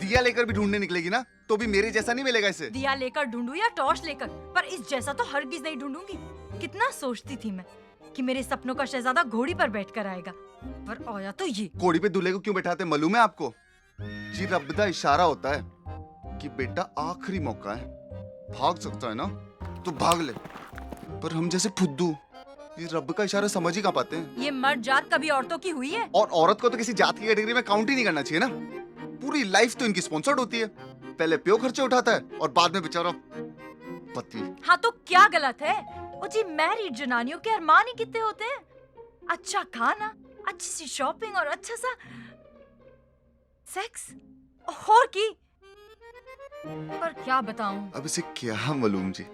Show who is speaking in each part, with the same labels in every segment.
Speaker 1: दिया लेकर भी ढूंढने निकलेगी ना तो भी मेरे जैसा नहीं मिलेगा इसे।
Speaker 2: दिया लेकर ढूंढूं या टॉर्च लेकर, पर इस जैसा तो हरगिज नहीं ढूंढूंगी। कितना सोचती थी मैं कि मेरे सपनों का शहजादा घोड़ी पर बैठकर आएगा, पर आया तो ये।
Speaker 1: घोड़ी पे दूल्हे को क्यों बैठाते मालूम है आपको? जी रब का इशारा होता है कि बेटा आखिरी मौका है, भाग सकता है ना तो भाग ले, पर हम जैसे फुद्दू ये रब का इशारा समझ ही कहाँ पाते हैं।
Speaker 2: ये मर्द जात कभी औरतों की हुई है?
Speaker 1: और औरत को तो किसी जात की कैटेगरी में काउंट ही नहीं करना चाहिए ना। पूरी लाइफ तो इनकी स्पॉन्सर्ड होती है, पहले प्यो खर्चे उठाता है और बाद में बेचारा पति।
Speaker 2: हाँ तो क्या गलत है? ओ जी मैरिड जनानियों के अरमान ही कितने होते हैं। अच्छा खाना, अच्छी सी शॉपिंग और अच्छा सा सेक्स और की। पर क्या बताऊं?
Speaker 1: अब इसे क्या मालूम जी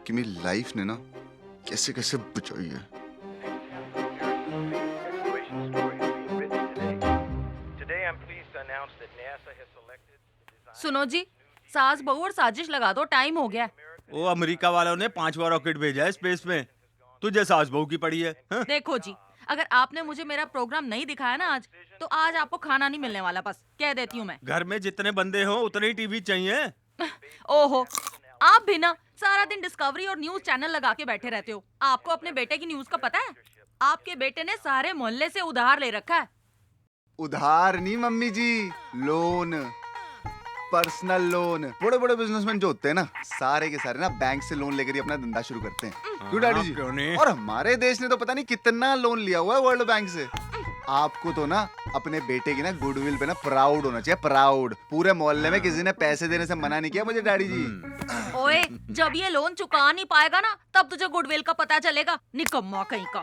Speaker 1: कि मेरी लाइफ ने ना कैसे कैसे बचाई है।
Speaker 2: सुनो जी, सास बहू और साजिश लगा दो, टाइम हो गया।
Speaker 3: वो अमेरिका वालों ने 5वां रॉकेट भेजा है स्पेस में, तुझे सास बहू की पड़ी है, हाँ?
Speaker 2: देखो जी, अगर आपने मुझे मेरा प्रोग्राम नहीं दिखाया ना आज, तो आज आपको खाना नहीं मिलने वाला, बस कह देती हूँ मैं।
Speaker 3: घर में जितने बंदे हो उतने ही टीवी चाहिए।
Speaker 2: ओहो, आप भी ना सारा दिन डिस्कवरी और न्यूज चैनल लगा के बैठे रहते हो। आपको अपने बेटे की न्यूज का पता है? आपके बेटे ने सारे मोहल्ले से उधार ले रखा है।
Speaker 1: उधार नहीं मम्मी जी, लोन, पर्सनल लोन। बड़े बड़े बिजनेसमैन जो होते हैं ना, सारे के सारे ना बैंक से लोन लेकर ही अपना धंधा शुरू करते हैं। क्यों डैडी जी?
Speaker 3: क्यों नहीं?
Speaker 1: और हमारे देश ने तो पता नहीं कितना लोन लिया हुआ है वर्ल्ड बैंक से। आपको तो ना अपने बेटे की ना गुडविल पे ना प्राउड होना चाहिए, प्राउड। पूरे मोहल्ले में किसी ने पैसे देने से मना नहीं किया मुझे डैडी जी।
Speaker 2: ओए, जब ये लोन चुका नहीं पाएगा ना, तब तुझे गुडविल का पता चलेगा, निकम्मा कहीं का।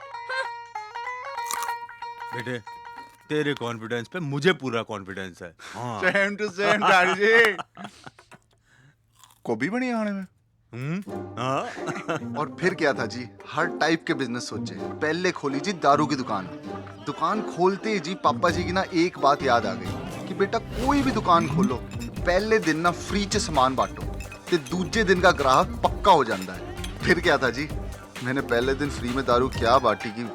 Speaker 3: बेटे, तेरे कॉन्फिडेंस पे मुझे पूरा कॉन्फिडेंस है। हाँ।
Speaker 1: सेम टू सेम डैडी जी। गोभी बनी आने में।
Speaker 3: हाँ?
Speaker 1: और फिर क्या था जी, हर टाइप के बिजनेस सोचे। पहले खोली जी दारू की दुकान। दुकान खोलते ही जी पापा जी की ना एक बात याद आ गई कि बेटा कोई भी दुकान खोलो, पहले दिन ना फ्री च सामान बांटो, ते दूजे दिन का ग्राहक पक्का हो जाता है। फिर क्या था जी, मैंने पहले दिन फ्री में दारू क्या बांटी कि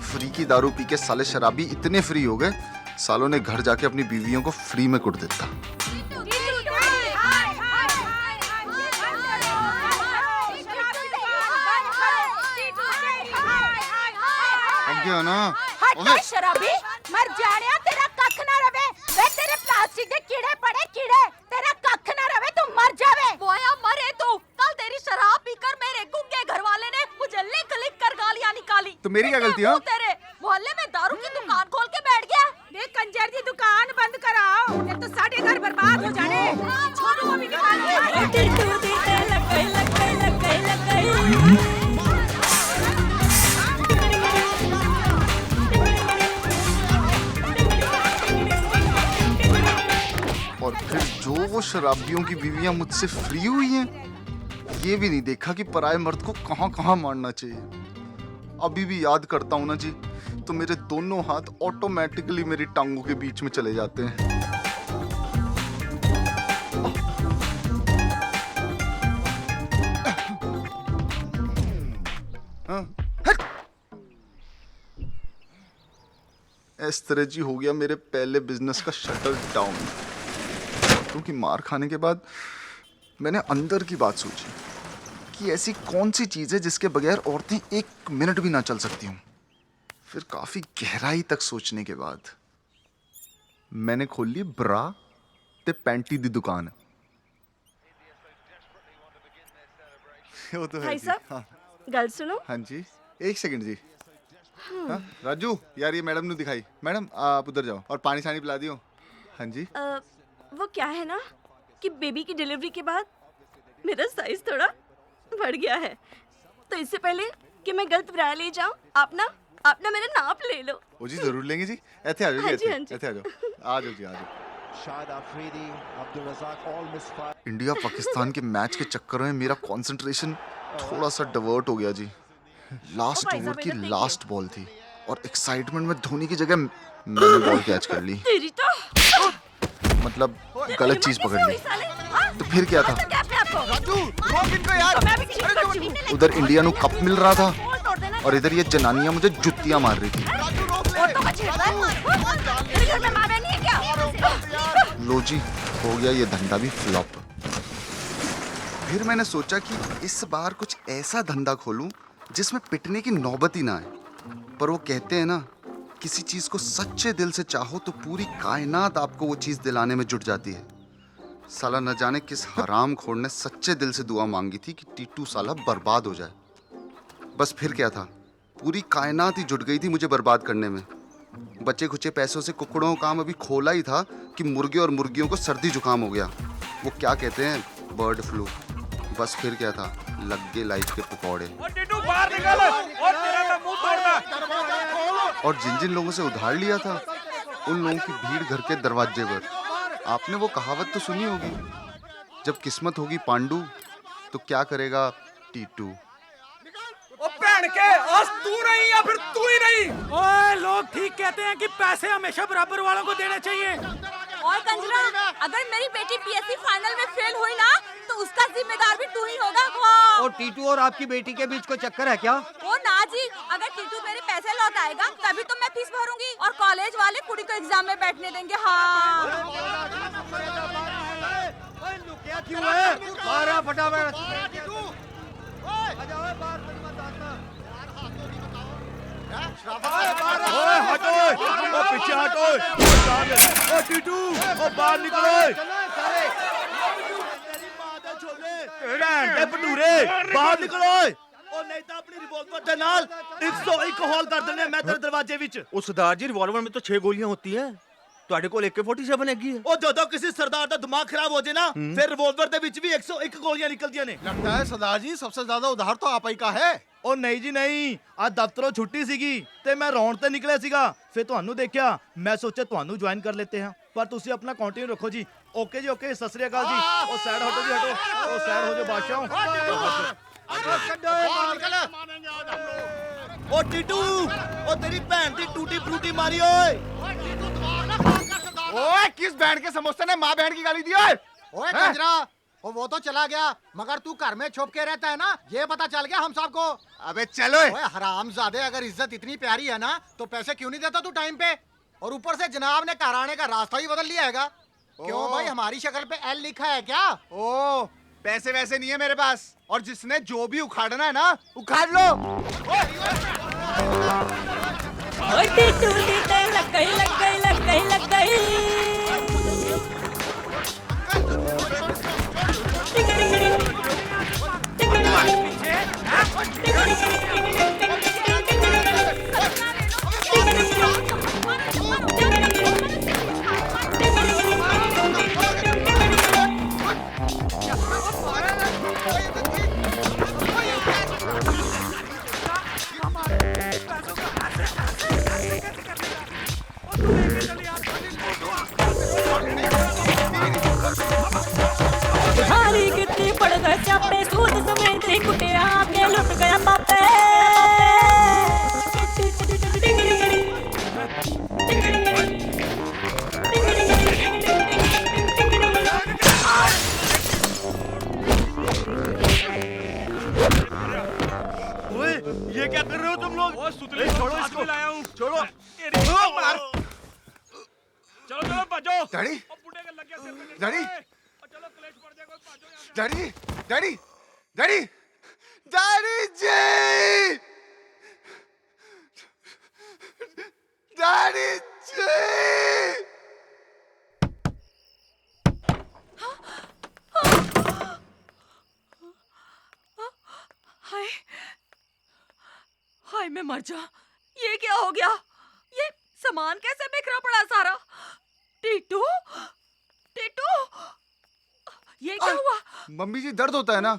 Speaker 1: फ्री की दारू पी के साले शराबी इतने फ्री हो गए, सालों ने घर जाके अपनी बीवियों को फ्री में कुट देता। क्या ना
Speaker 4: हट शराबी, मर जाने तेरा कख ना रवे। वे तेरे प्लास्टिक के कीड़े पड़े कीड़े, तेरा कख ना रवे, तू मर जावे।
Speaker 2: बोया मरे तू। कल तेरी शराब पीकर मेरे गुंगे घर वाले ने मुझे लिख लिख कर गालियां निकाली।
Speaker 1: तो मेरी क्या गलती है?
Speaker 2: तेरे मोहल्ले में दारू की दुकान खोल के बैठ गया।
Speaker 4: बे कंजर दी दुकान बंद कराओ, नहीं तो साढ़े घर बर्बाद हो जाने। छोटू को भी निकालो।
Speaker 1: और फिर जो वो शराबियों की बीवियां मुझसे फ्री हुई हैं, ये भी नहीं देखा कि पराये मर्द को कहां कहां मारना चाहिए। अभी भी याद करता हूं ना जी, तो मेरे दोनों हाथ ऑटोमेटिकली मेरी टांगों के बीच में चले जाते हैं। हाँ, हट। इस तरह जी हो गया मेरे पहले बिजनेस का शटर डाउन। क्योंकि मार खाने के बाद मैंने अंदर की बात सोची कि ऐसी कौन सी चीज़ है जिसके बगैर औरतें एक मिनट भी ना चल सकती हूँ। फिर काफ़ी गहराई तक सोचने के बाद मैंने खोल ली ब्रा ते पैंटी दी दुकान। वो तो है
Speaker 5: भाई
Speaker 1: जी।
Speaker 5: साहब,
Speaker 1: हाँ
Speaker 5: गल सुनो।
Speaker 1: हाँ जी, एक सेकंड जी। हाँ राजू यार, ये मैडम ने दिखाई। मैडम आप उधर जाओ और पानी छानी पिला दियो। हाँ जी।
Speaker 5: वो क्या है ना कि बेबी की डिलीवरी के बाद मेरा साइज थोड़ा बढ़ गया है, तो इससे पहले कि मैं गलत ब्रा ले जाऊं, आप ना मेरा नाप ले लो।
Speaker 1: ओ जी जरूर लेंगे जी। ऐसे आ जाओ जी,
Speaker 5: हाँ जी, हाँ जी।
Speaker 1: ऐसे आ जाओ। आ जाओ जी, आ जाओ।
Speaker 6: Shahid Afridi, Abdul Razak all misfire.
Speaker 1: India Pakistan के मैच के चक्कर में मेरा कंसंट्रेशन थोड़ा सा डाइवर्ट हो गया जी। लास्ट
Speaker 5: भाई
Speaker 1: ओवर
Speaker 5: साहब,
Speaker 1: की
Speaker 5: इधर देखिए।
Speaker 1: लास्ट बॉल थी और एक्साइटमेंट में धोनी की जगह मैंने बॉल कैच कर ली।
Speaker 5: तेरी तो
Speaker 1: मतलब गलत चीज पकड़ ली। तो फिर क्या था? उधर इंडिया को कप मिल रहा था और इधर ये जनानियां मुझे जुत्तियां मार रही थी। लो जी, हो गया ये धंधा भी फ्लॉप। फिर मैंने सोचा कि इस बार कुछ ऐसा धंधा खोलूं जिसमें पिटने की नौबत ही ना आए। पर वो कहते हैं ना, किसी चीज को सच्चे दिल से चाहो तो पूरी कायनात आपको वो चीज दिलाने में जुट जाती है। साला न जाने किस हराम खोर ने सच्चे दिल से दुआ मांगी थी कि टीटू साला बर्बाद हो जाए। बस फिर क्या था, पूरी कायनात ही जुट गई थी मुझे बर्बाद करने में। बचे खुचे पैसों से कुकड़ों का काम अभी खोला ही था कि मुर्गे और मुर्गियों को सर्दी जुकाम हो गया। वो क्या कहते हैं, बर्ड फ्लू। बस फिर क्या था, लग गए लाइफ के पकौड़े। और जिन जिन लोगों से उधार लिया था उन लोगों की भीड़ घर के दरवाजे पर। आपने वो कहावत तो सुनी होगी, जब किस्मत होगी पांडू तो क्या करेगा टीटू।
Speaker 7: आज तू नहीं या फिर तू ही नहीं। ओए, लोग ठीक कहते हैं कि पैसे हमेशा बराबर वालों को देने चाहिए।
Speaker 4: और कंजरा, अगर मेरी बेटी पीएससी फाइनल में फेल हुई ना तो उसका जिम्मेदार भी तू ही होगा।
Speaker 8: और टीटू और आपकी बेटी के बीच कोई चक्कर है क्या?
Speaker 4: ओ ना जी, अगर टीटू मेरे पैसे लौटाएगा तभी तो मैं फीस भरूंगी और कॉलेज वाले कुड़ी को एग्जाम में बैठने देंगे। हाँ
Speaker 8: क्या क्यों है? मारा फटाफट।
Speaker 3: ओए हटो, ओ पीछे हटो, ओ टीटू, ओ बाहर निकलो। भटूरे बाहर निकलो।
Speaker 7: और नहीं तो अपनी रिवॉल्वर के नाल 101 हॉल कर देने मैं तेरे दरवाजे विच।
Speaker 3: ओ सरदार जी, रिवॉल्वर में तो 6 गोलियां होती है, ਤੁਹਾਡੇ ਕੋਲ AK-47 ਹੈਗੀ ਹੈ।
Speaker 7: ਉਹ ਜਦੋਂ ਕਿਸੇ ਸਰਦਾਰ ਦਾ ਦਿਮਾਗ ਖਰਾਬ ਹੋ ਜੇ ਨਾ ਫਿਰ ਰਿਵੋਲਵਰ ਦੇ ਵਿੱਚ ਵੀ 101 ਗੋਲੀਆਂ ਨਿਕਲਦੀਆਂ ਨੇ।
Speaker 6: लगता है सरदार जी सबसे ज्यादा उधार तो आप ही का है।
Speaker 7: ਉਹ ਨਹੀਂ ਜੀ ਨਹੀਂ, ਅੱਜ ਦਫ਼ਤਰੋਂ ਛੁੱਟੀ ਸੀਗੀ ਤੇ ਮੈਂ ਰੌਣ ਤੇ ਨਿਕਲਿਆ ਸੀਗਾ, ਫਿਰ ਤੁਹਾਨੂੰ ਦੇਖਿਆ, ਮੈਂ ਸੋਚਿਆ ਤੁਹਾਨੂੰ ਜੁਆਇਨ ਕਰ ਲੈਤੇ ਹਾਂ, ਪਰ ਤੁਸੀਂ ਆਪਣਾ ਕੰਟੀਨਿਊ ਰੱਖੋ ਜੀ। ਓਕੇ ਜੀ, ਓਕੇ, ਸਤਿ ਸ੍ਰੀ ਅਕਾਲ ਜੀ। ਉਹ ਸਾਈਡ ਹਟੋ ਜੀ, ਹਟੋ, ਉਹ ਸਾਈਡ ਹੋ ਜਾਓ ਬਾਦਸ਼ਾਹੋ। ਉਹ ਟੀਟੂ, ਉਹ ਤੇਰੀ ਭੈਣ ਦੀ ਟੂਟੀ ਫਰੂਟੀ ਮਾਰੀ ਓਏ।
Speaker 6: ओए किस बैंड के समोसे ने माँ बहन की गाली दी? ओए कंजरा, वो तो चला गया मगर तू घर में छुप के रहता है ना, ये पता चल गया हम सबको। अबे चलो। ओए हरामजादे, अगर इज्जत इतनी प्यारी है ना तो पैसे क्यों नहीं देता तू टाइम पे? और ऊपर से जनाब ने घर आने का रास्ता ही बदल लिया हैगा। क्यों भाई, हमारी शक्ल पे एल लिखा है क्या? ओ पैसे वैसे नहीं है मेरे पास, और जिसने जो भी उखाड़ना है ना उखाड़ लो।
Speaker 4: हारी कितनी पड़ गए चापे, सूद समेत ही कुटिया के लुट गया पापे।
Speaker 3: ओए, ये क्या कर रहे हो तुम लोग?
Speaker 7: सुतले छोड़ो इसको, लाया हूँ।
Speaker 3: छोड़ो।
Speaker 7: मार।
Speaker 3: चलो चलो भाजो
Speaker 1: डैडी
Speaker 3: ओ बुड्ढे के लग गया सिर पे
Speaker 1: डैडी
Speaker 3: ओ चलो क्लेश पड़ जाएगा भाजो यहां से
Speaker 1: डैडी डैडी डैडी डैडी जी डैडी जी
Speaker 2: हाय हाय मैं मर जा। ये क्या हो गया? ये सामान कैसे बिखरा पड़ा सारा? टीटू टीटू ये क्या हुआ?
Speaker 1: मम्मी जी दर्द होता है ना?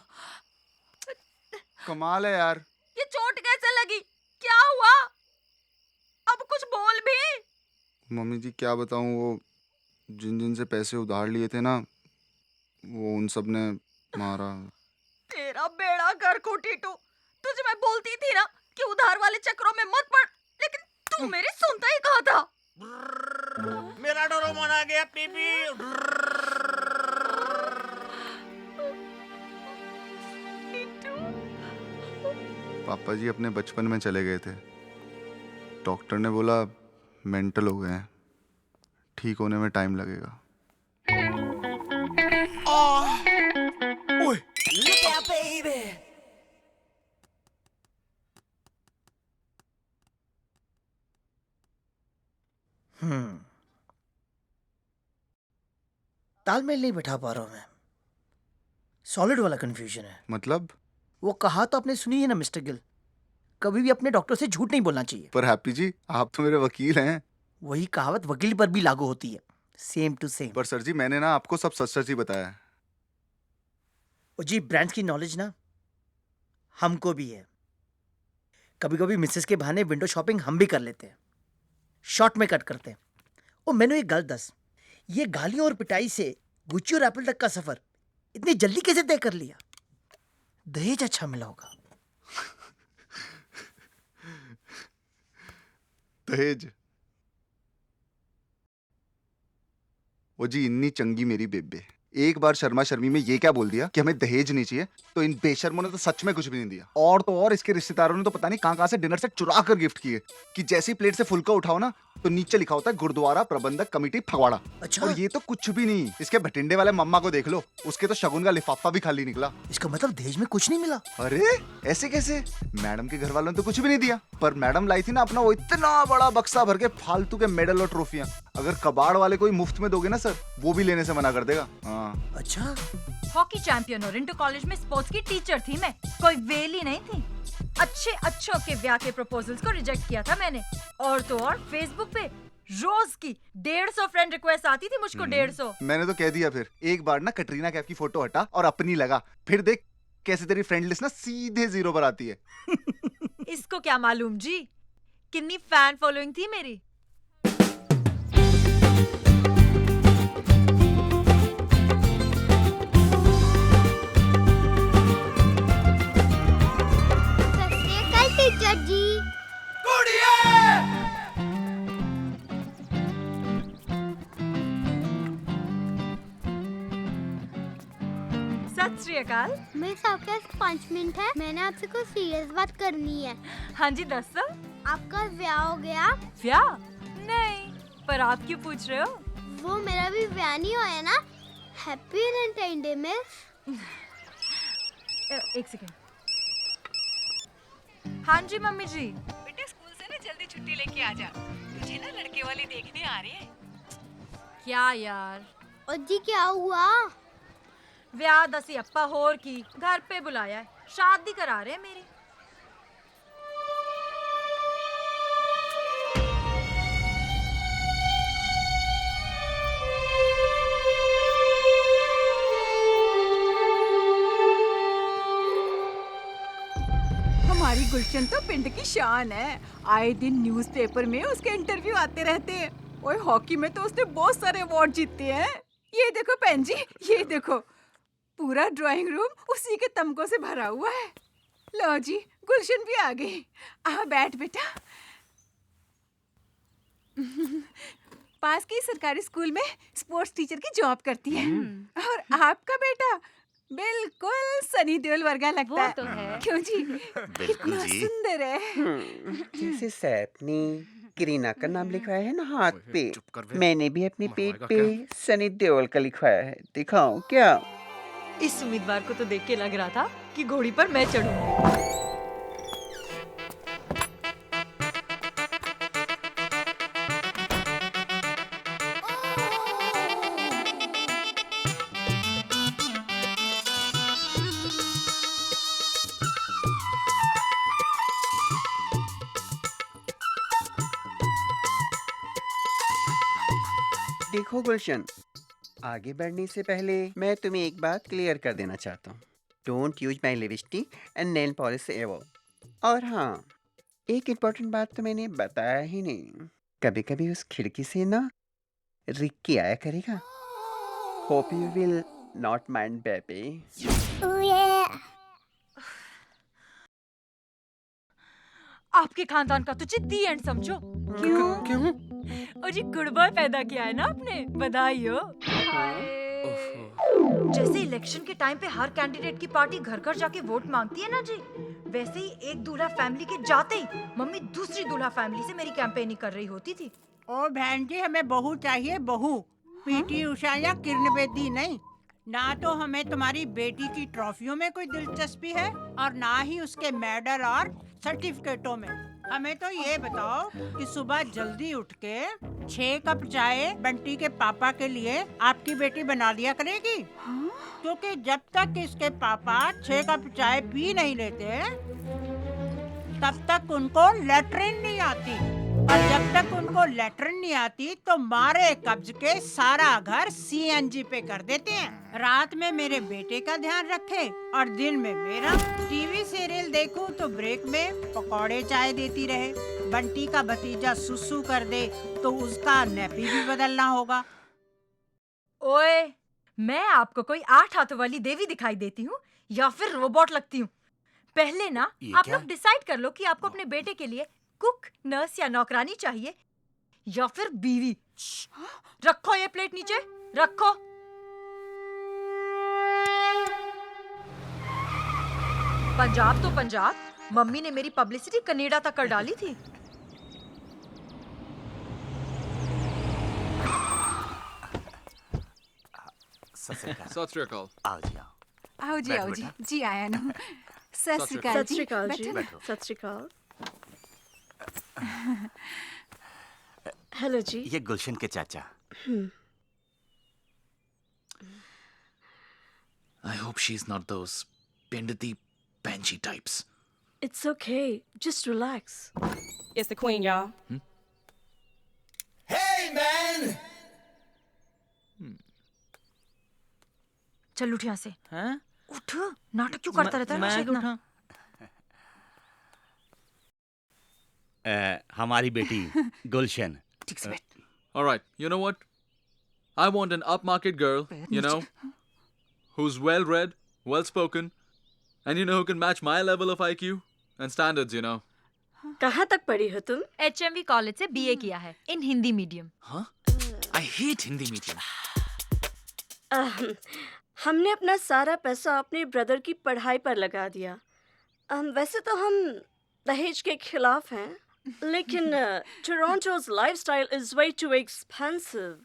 Speaker 1: कमाल है यार।
Speaker 2: ये चोट कैसे लगी? क्या हुआ? अब कुछ बोल भी।
Speaker 1: मम्मी जी क्या बताऊं, वो जिन जिन से पैसे उधार लिए थे ना, वो उन सब ने मारा।
Speaker 2: तेरा बेड़ा गर्क हो टीटू। तुझे मैं बोलती थी ना कि उधार वाले चक्रों में मत पड़, लेकिन तू मेरी सुनता ही कहाँ था?
Speaker 3: मेरा डोरेमोन आ गया पीपी।
Speaker 1: पापा जी अपने बचपन में चले गए थे। डॉक्टर ने बोला मेंटल हो गए हैं, ठीक होने में टाइम लगेगा।
Speaker 3: ओए
Speaker 9: तालमेल नहीं बैठा पा रहा हूं मैं। सॉलिड वाला कंफ्यूजन है।
Speaker 1: मतलब?
Speaker 9: वो कहा तो आपने सुनी है ना मिस्टर गिल, कभी भी अपने डॉक्टर से झूठ नहीं बोलना चाहिए।
Speaker 1: पर हैप्पी जी आप तो मेरे वकील हैं।
Speaker 9: वही कहावत वकील पर भी लागू होती है, सेम टू सेम।
Speaker 1: पर सर जी मैंने ना आपको सब सच सच ही बताया है।
Speaker 9: ओ जी, ब्रांड्स की नॉलेज ना हमको भी है। कभी कभी मिसेस के बहाने विंडो शॉपिंग हम भी कर लेते हैं, शॉर्ट में कट करते हैं। ओ मैंने एक गल दस, ये गालियों और पिटाई से गुच्ची और एप्पल तक का सफर इतनी जल्दी कैसे तय कर लिया? दहेज अच्छा मिला होगा।
Speaker 1: दहेज? वो जी इन्नी चंगी मेरी बेबे, एक बार शर्मा शर्मी में ये क्या बोल दिया कि हमें दहेज नहीं चाहिए, तो इन बेशर्मों ने तो सच में कुछ भी नहीं दिया। और तो और इसके रिश्तेदारों ने तो पता नहीं कहां से डिनर सेट चुरा कर गिफ्ट किए कि जैसी प्लेट से फुल्का उठाओ ना तो नीचे लिखा होता है गुरुद्वारा प्रबंधक कमेटी फगवाड़ा।
Speaker 9: अच्छा।
Speaker 1: और ये तो कुछ भी नहीं, इसके भटिंडे वाले मम्मा को देख लो, उसके तो शगुन का लिफाफा भी खाली निकला।
Speaker 9: इसका मतलब दहेज में कुछ नहीं मिला?
Speaker 1: अरे ऐसे कैसे? मैडम के घर वालों ने तो कुछ भी नहीं दिया, पर मैडम लाई थी ना अपना वो इतना बड़ा बक्सा भर के फालतू के मेडल और ट्रॉफियां। अगर कबाड़ वाले कोई मुफ्त में दोगे ना सर, वो भी लेने से मना कर देगा। हाँ।
Speaker 9: अच्छा।
Speaker 2: हॉकी चैंपियन और इंटर कॉलेज में स्पोर्ट्स की टीचर थी मैं, कोई वेली नहीं थी। अच्छों के ब्याह के प्रपोजल्स को रिजेक्ट किया था मैंने। और तो और फेसबुक पे रोज की 150 फ्रेंड रिक्वेस्ट आती थी मुझको। 150।
Speaker 1: मैंने तो कह दिया फिर, एक बार ना कटरीना कैफ की फोटो हटा और अपनी लगा, फिर देख कैसे तेरी फ्रेंड लिस्ट ना सीधे 0 पर आती है।
Speaker 2: इसको क्या मालूम जी कितनी फैन फॉलोइंग थी मेरी।
Speaker 10: टीचर जी
Speaker 2: सत श्री अकाल।
Speaker 10: मेरे साथ 5 मिनट है, मैंने आपसे कुछ सीरियस बात करनी है।
Speaker 2: हाँ जी दस।
Speaker 10: आपका ब्याह हो गया?
Speaker 2: ब्याह नहीं, पर आप क्यों पूछ रहे हो?
Speaker 10: वो मेरा भी ब्याह नहीं हुआ है ना। हैप्पी वैलेंटाइन डे में।
Speaker 2: एक सेकेंड। हाँ जी मम्मी जी। बेटे स्कूल से ना जल्दी छुट्टी लेके आ जा, तुझे ना लड़के वाले देखने आ रहे हैं। क्या यार?
Speaker 10: और जी क्या हुआ?
Speaker 2: ब्याह दसी अप्पा होर की घर पे बुलाया है, शादी करा रहे हैं मेरी।
Speaker 4: हमारी गुलशन तो पिंड की शान है। आए दिन न्यूज़पेपर में उसके इंटरव्यू आते रहते हैं। और हॉकी में तो उसने बहुत सारे अवार्ड जीते हैं। ये देखो बहन जी, ये देखो पूरा ड्राइंग रूम उसी के तमगों से भरा हुआ है। लो जी, गुलशन भी आ गई। आ बैठ बेटा। पास के सरकारी स्कूल में स्पोर्ट्स टीचर की जॉब करती है। और आपका बेटा बिल्कुल सनी देओल वर्गा लगता है।
Speaker 2: तो है।
Speaker 4: क्यों जी?
Speaker 1: बिल्कुल
Speaker 4: कितना
Speaker 1: जी।
Speaker 4: सुंदर है।
Speaker 8: This is happening.
Speaker 11: करीना का नाम लिखवाया है ना हाथ पे।
Speaker 1: चुप कर बे।
Speaker 11: मैंने भी अपने
Speaker 1: मरवाएगा
Speaker 11: पेट पे सनी देओल का लिखवाया है, दिखाऊं क्या?
Speaker 2: इस उम्मीदवार को तो देख के लग रहा था कि घोड़ी पर मैं चढ़ूंगी।
Speaker 11: देखो गुलशन, आगे बढ़ने से पहले मैं तुम्हें एक बात क्लियर कर देना चाहता हूँ। Don't use my lipstick and nail polish ever. और हाँ, एक इम्पोर्टेंट बात तो मैंने बताया ही नहीं, कभी कभी उस खिड़की से ना रिक्की आया करेगा। Hope you will not mind baby.
Speaker 2: आपके खानदान का तो जिद्दी एंड समझो। क्यों? और जी गुड बॉय पैदा किया है ना आपने, बधाई हो। जैसे इलेक्शन के टाइम पे हर कैंडिडेट की पार्टी घर घर जाके वोट मांगती है ना जी, वैसे ही एक दूल्हा फैमिली के जाते ही मम्मी दूसरी दूल्हा फैमिली से मेरी कैंपेनिंग कर रही होती थी।
Speaker 12: ओ बहन जी, हमें बहू चाहिए, बहू। पीटी उषा या किरण बेदी नहीं। ना तो हमें तुम्हारी बेटी की ट्रॉफियों में कोई दिलचस्पी है और ना ही उसके मेडल और सर्टिफिकेटों में। हमें तो ये बताओ कि सुबह जल्दी उठ के 6 कप चाय बंटी के पापा के लिए आपकी बेटी बना दिया करेगी। क्योंकि जब तक इसके पापा 6 कप चाय पी नहीं लेते तब तक उनको लैट्रिन नहीं आती, और जब तक उनको लैट्रिन नहीं आती तो मारे कब्ज के सारा घर सीएनजी पे कर देते हैं। रात में मेरे बेटे का ध्यान रखे और दिन में मेरा। टीवी सीरियल देखूं तो ब्रेक में पकौड़े चाय देती रहे। बंटी का भतीजा सुसु कर दे तो उसका नैपी भी बदलना होगा।
Speaker 2: ओए, मैं आपको कोई 8 हाथों वाली देवी दिखाई देती हूँ या फिर रोबोट लगती हूँ? पहले ना आप लोग डिसाइड कर लो कि आपको अपने बेटे के लिए कुक, नर्स या नौकरानी चाहिए या फिर बीवी। रखो ये प्लेट नीचे, रखो। पंजाब तो पंजाब, मम्मी ने मेरी पब्लिसिटी कनाडा तक कर डाली थी।
Speaker 3: सत श्री अकाल।
Speaker 6: आओ जी आओ।
Speaker 4: आओ जी, आओ जी। जी आया ना। सत श्री अकाल
Speaker 5: सत श्री अकाल जी।
Speaker 6: बैठो।
Speaker 5: सत श्री अकाल। हेलो जी।
Speaker 6: ये गुलशन के चाचा।
Speaker 3: I hope she's not those Pindati Banshee types.
Speaker 5: It's okay. Just relax.
Speaker 13: It's the queen, y'all.
Speaker 2: चल उठ यहाँ से।
Speaker 9: हाँ?
Speaker 2: उठ, नाटक क्यों करता रहता है?
Speaker 9: मैं
Speaker 2: शायद ना।
Speaker 9: उठा।
Speaker 6: हमारी बेटी गुलशन।
Speaker 2: ठीक से बैठ।
Speaker 3: All right, you know what? I want an upmarket girl, you know, who's well-read, well-spoken, and you know who can match my level of IQ and standards, you know.
Speaker 5: कहाँ तक पढ़ी हो तुम?
Speaker 2: HMV कॉलेज से BA किया है in Hindi medium.
Speaker 3: Huh? I hate Hindi medium.
Speaker 5: हमने अपना सारा पैसा अपने ब्रदर की पढ़ाई पर लगा दिया। वैसे तो हम दहेज के खिलाफ हैं, लेकिन Toronto's lifestyle is way too expensive।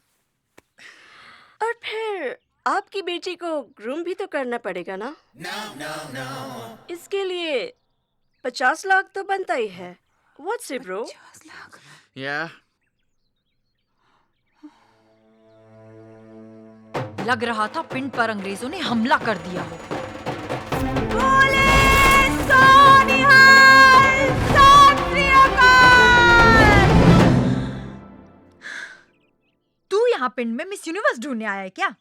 Speaker 5: और फिर आपकी बेटी को ग्रूम भी तो करना पड़ेगा ना? इसके लिए 50 लाख तो बनता ही है। What's it, bro?
Speaker 3: Yeah.
Speaker 2: लग रहा था पिंड पर अंग्रेजों ने हमला कर दिया हो। तू यहाँ पिंड में मिस यूनिवर्स ढूंढने आया है क्या?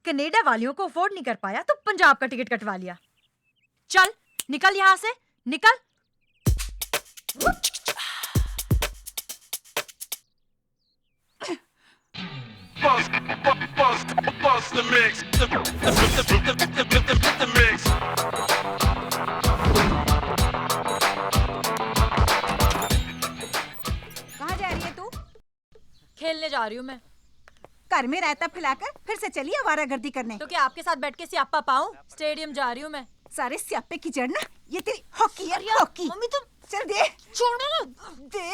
Speaker 2: कनाडा वालियों को अफोर्ड नहीं कर पाया तो पंजाब का टिकट कटवा लिया। चल निकल यहाँ से, निकल।
Speaker 3: Bust the mix. The mix.
Speaker 4: कहाँ जा रही है तू?
Speaker 2: खेलने जा रही हूँ मैं।
Speaker 4: घर में रायता फैलाकर फिर से चली आवारागर्दी करने।
Speaker 2: तो क्या आपके साथ बैठ के स्यापा पाऊं? स्टेडियम जा रही हूँ मैं।
Speaker 4: सारे स्यापे की जड़ ना ये तेरी हॉकी है, हॉकी।
Speaker 2: मम्मी तुम
Speaker 4: चल दे,
Speaker 2: छोड़ो ना।
Speaker 4: दे।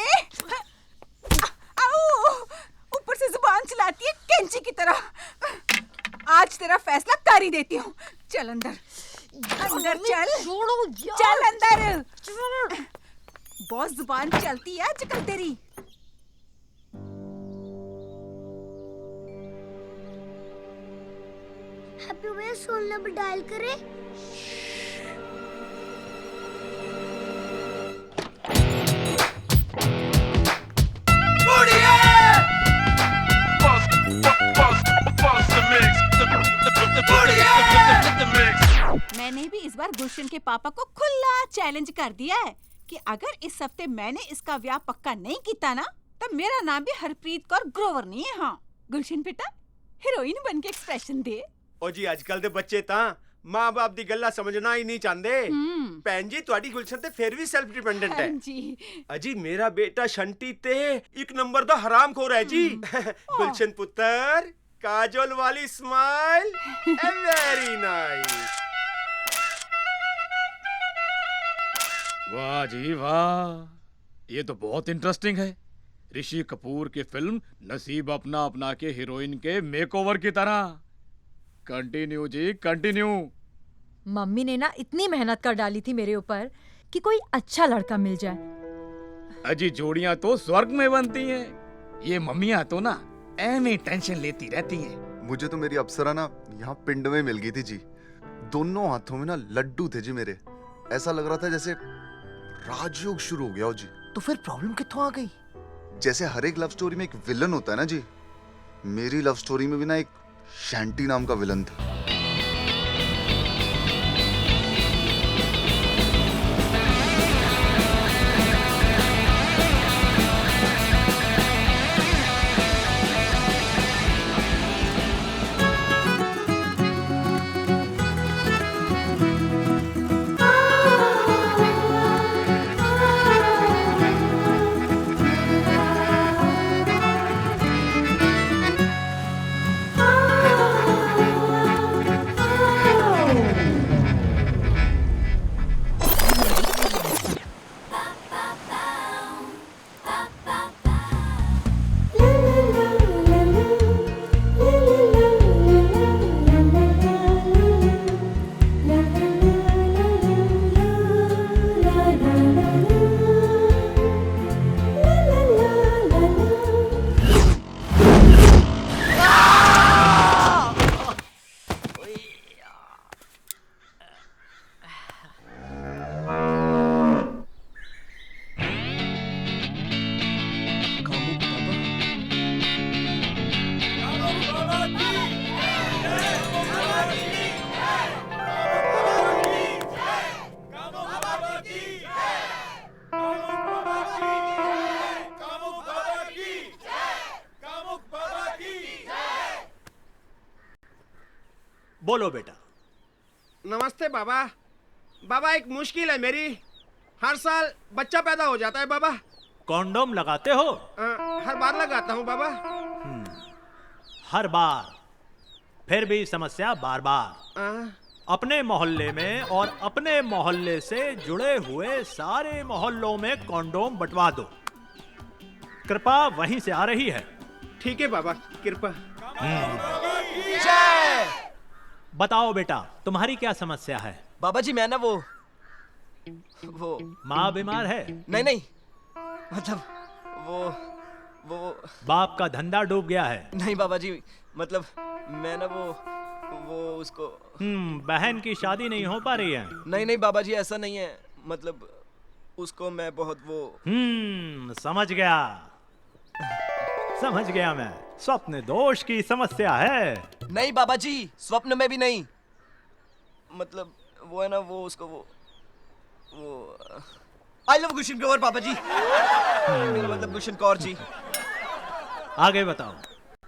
Speaker 4: आओ, ऊपर से जुबान चलाती है कैंची की तरह। आज तेरा फैसला कर ही देती हूँ। चल अंदर, अंदर चल, चल अंदर। बहुत जुबान चलती है आजकल तेरी।
Speaker 10: हैप्पी भैया सोल नंबर डायल करे।
Speaker 4: मैंने भी इस बार गुलशन के पापा को खुला चैलेंज कर दिया है कि अगर इस हफ्ते मैंने इसका ब्याह पक्का नहीं किया ना तो मेरा नाम भी हरप्रीत कौर ग्रोवर नहीं है। हाँ गुलशन बेटा, हीरोइन बन के एक्सप्रेशन दे।
Speaker 8: ओ जी अजकल दे बच्चे तां मां बाप दी गल्ला समझना ही नहीं चाहते। भैन जी तुहाडी गुलशन ते फिर भी सेल्फ डिपेंडेंट है
Speaker 4: जी।
Speaker 8: अजी मेरा बेटा शंटी ते एक नंबर दा हरामखोर है जी। गुलशन पुत्र, काजोल वाली स्माइल, वेरी नाइस।
Speaker 14: वाह जी वाह, ये तो बहुत इंटरेस्टिंग है। ऋषि कपूर की फिल्म नसीब अपना अपना के हीरोइन के मेकओवर की तरह। कंटिन्यू जी कंटिन्यू।
Speaker 2: मम्मी ने ना इतनी मेहनत कर डाली थी मेरे ऊपर कि कोई अच्छा लड़का मिल जाए।
Speaker 14: अजी जोड़ियां तो स्वर्ग में बनती हैं, ये मम्मियां तो ना ऐਵੇਂ टेंशन लेती रहती हैं।
Speaker 1: मुझे तो मेरी अप्सरा ना यहाँ पिंड में मिल गई थी जी। दोनों हाथों में ना लड्डू थे जी मेरे। ऐसा लग रहा था जैसे राजयोग शुरू हो गया हो जी।
Speaker 9: तो फिर प्रॉब्लम कित्थों आ गई?
Speaker 1: जैसे हर एक लव स्टोरी में एक विलन होता है ना जी, मेरी लव स्टोरी में भी ना एक शैंटी नाम का विलन था।
Speaker 8: बोलो बेटा। नमस्ते बाबा। बाबा एक मुश्किल है मेरी, हर साल बच्चा पैदा हो जाता है बाबा।
Speaker 15: कॉन्डोम लगाते हो?
Speaker 8: हर बार लगाता हूँ बाबा।
Speaker 15: हर बार? फिर भी समस्या बार बार। अपने मोहल्ले में और अपने मोहल्ले से जुड़े हुए सारे मोहल्लों में कॉन्डोम बंटवा दो। कृपा वहीं से आ रही है।
Speaker 8: ठीक है बाबा, कृपा।
Speaker 15: बताओ बेटा, तुम्हारी क्या समस्या है?
Speaker 16: बाबा जी मैं ना वो
Speaker 15: माँ बीमार है?
Speaker 16: नहीं मतलब वो
Speaker 15: बाप का धंधा डूब गया है?
Speaker 16: नहीं बाबा जी, मतलब मैं ना वो उसको
Speaker 15: बहन की शादी नहीं हो पा रही है?
Speaker 16: नहीं बाबा जी ऐसा नहीं है, मतलब उसको मैं बहुत
Speaker 15: समझ गया मैं। स्वप्न दोष की समस्या है?
Speaker 16: नहीं बाबा जी, स्वप्न में भी नहीं। मतलब वो है ना वो उसको वो आई लव गुलशन कौर बाबा जी। मेरा मतलब गुलशन कौर जी।
Speaker 15: आगे बताओ।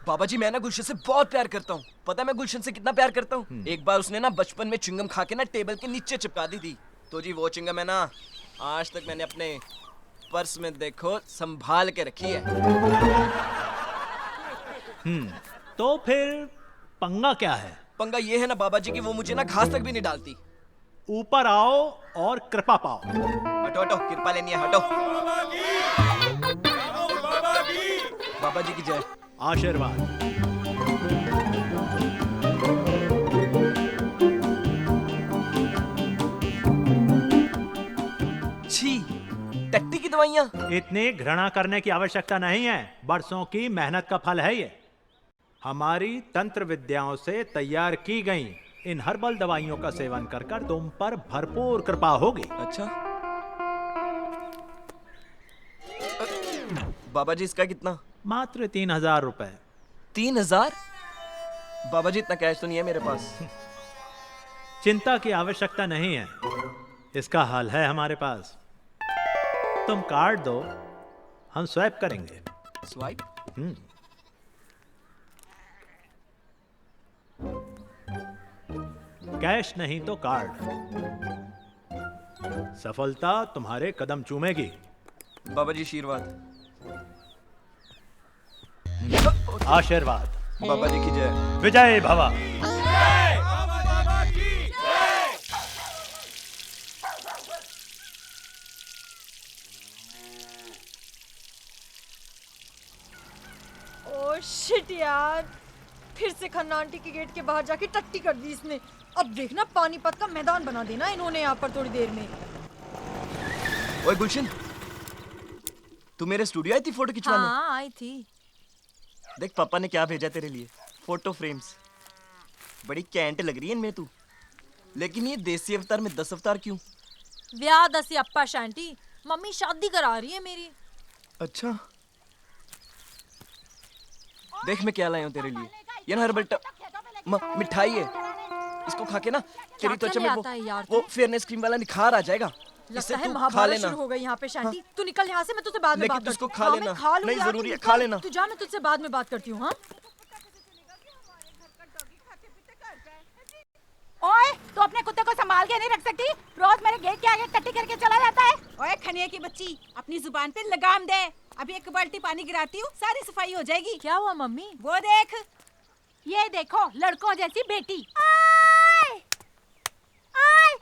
Speaker 16: बाबा जी मैं ना गुलशन से बहुत प्यार करता हूँ। पता है मैं गुलशन से कितना प्यार करता हूँ? एक बार उसने ना बचपन में च्युइंगम खा के ना टेबल के नीचे चिपका दी थी। तो जी वो च्युइंगम है ना आज तक मैंने अपने पर्स में देखो संभाल के रखी है।
Speaker 15: तो फिर पंगा क्या है?
Speaker 16: पंगा ये है ना बाबा जी कि वो मुझे ना घास तक भी नहीं डालती।
Speaker 15: ऊपर आओ और कृपा पाओ।
Speaker 16: हटो कृपा लेनी है, हटो। पापा जी की जय।
Speaker 15: आशीर्वाद।
Speaker 16: छी, टट्टी की दवाइयाँ।
Speaker 15: इतनी घृणा करने की आवश्यकता नहीं है, बरसों की मेहनत का फल है ये। हमारी तंत्र विद्याओं से तैयार की गई इन हर्बल दवाइयों का सेवन कर कर तुम पर भरपूर कृपा होगी।
Speaker 16: अच्छा बाबा जी, इसका कितना?
Speaker 15: मात्र 3000 रुपए।
Speaker 16: 3000? बाबा जी, इतना कैश तो नहीं है मेरे पास।
Speaker 15: चिंता की आवश्यकता नहीं है, इसका हल है हमारे पास। तुम कार्ड दो, हम स्वैप करेंगे।
Speaker 16: स्वाइप?
Speaker 15: कैश नहीं तो कार्ड। सफलता तुम्हारे कदम चूमेगी।
Speaker 16: बाबा जी आशीर्वाद।
Speaker 15: आशीर्वाद।
Speaker 16: बाबा जी की जय।
Speaker 15: विजय भवा।
Speaker 2: ओह शिट यार, फिर से खन्ना आंटी की गेट के बाहर जाके टट्टी कर दी इसने। अब देखना पानीपत का मैदान बना देना इन्होंने यहाँ पर थोड़ी देर में।
Speaker 16: ओए गुलशन, तू मेरे स्टूडियो आई थी फोटो खिंचवाने?
Speaker 2: हाँ आई थी।
Speaker 16: देख पापा ने क्या भेजा तेरे लिए, फोटो फ्रेम्स। बड़ी कैंट लग रही है इनमें तू। लेकिन ये देसी अवतार में 10 अवतार क्यों?
Speaker 2: ब्याह दसी अप्पा शांटी, मम्मी शादी करा रही है मेरी।
Speaker 16: अच्छा देख मैं क्या लाया हूँ तेरे लिए। ये ना हर्बल मिठाई है, इसको खा के ना तेरी त्वचा में वो फेयरनेस क्रीम वाला निखार आ जाएगा।
Speaker 2: लगता है महाभारत शुरू हो गई यहाँ पे शांति। तू निकल यहाँ से, मैं तुझसे बाद में बात करती हूँ।
Speaker 16: खा लेना। नहीं जरूरी है, खा लेना।
Speaker 2: तू जा, मैं तुझसे बाद में बात करती हूँ। हाँ
Speaker 4: ओए, तू अपने कुत्ते को संभाल के नहीं रख सकती? रोज मेरे गेट के आगे टट्टी करके चला जाता है। ओए खनिया की बच्ची, अपनी जुबान पे लगाम दे। अभी एक बाल्टी पानी गिराती हूँ, सारी सफाई हो जाएगी।
Speaker 2: क्या हुआ मम्मी?
Speaker 4: वो देख, ये देखो लड़कों जैसी बेटी।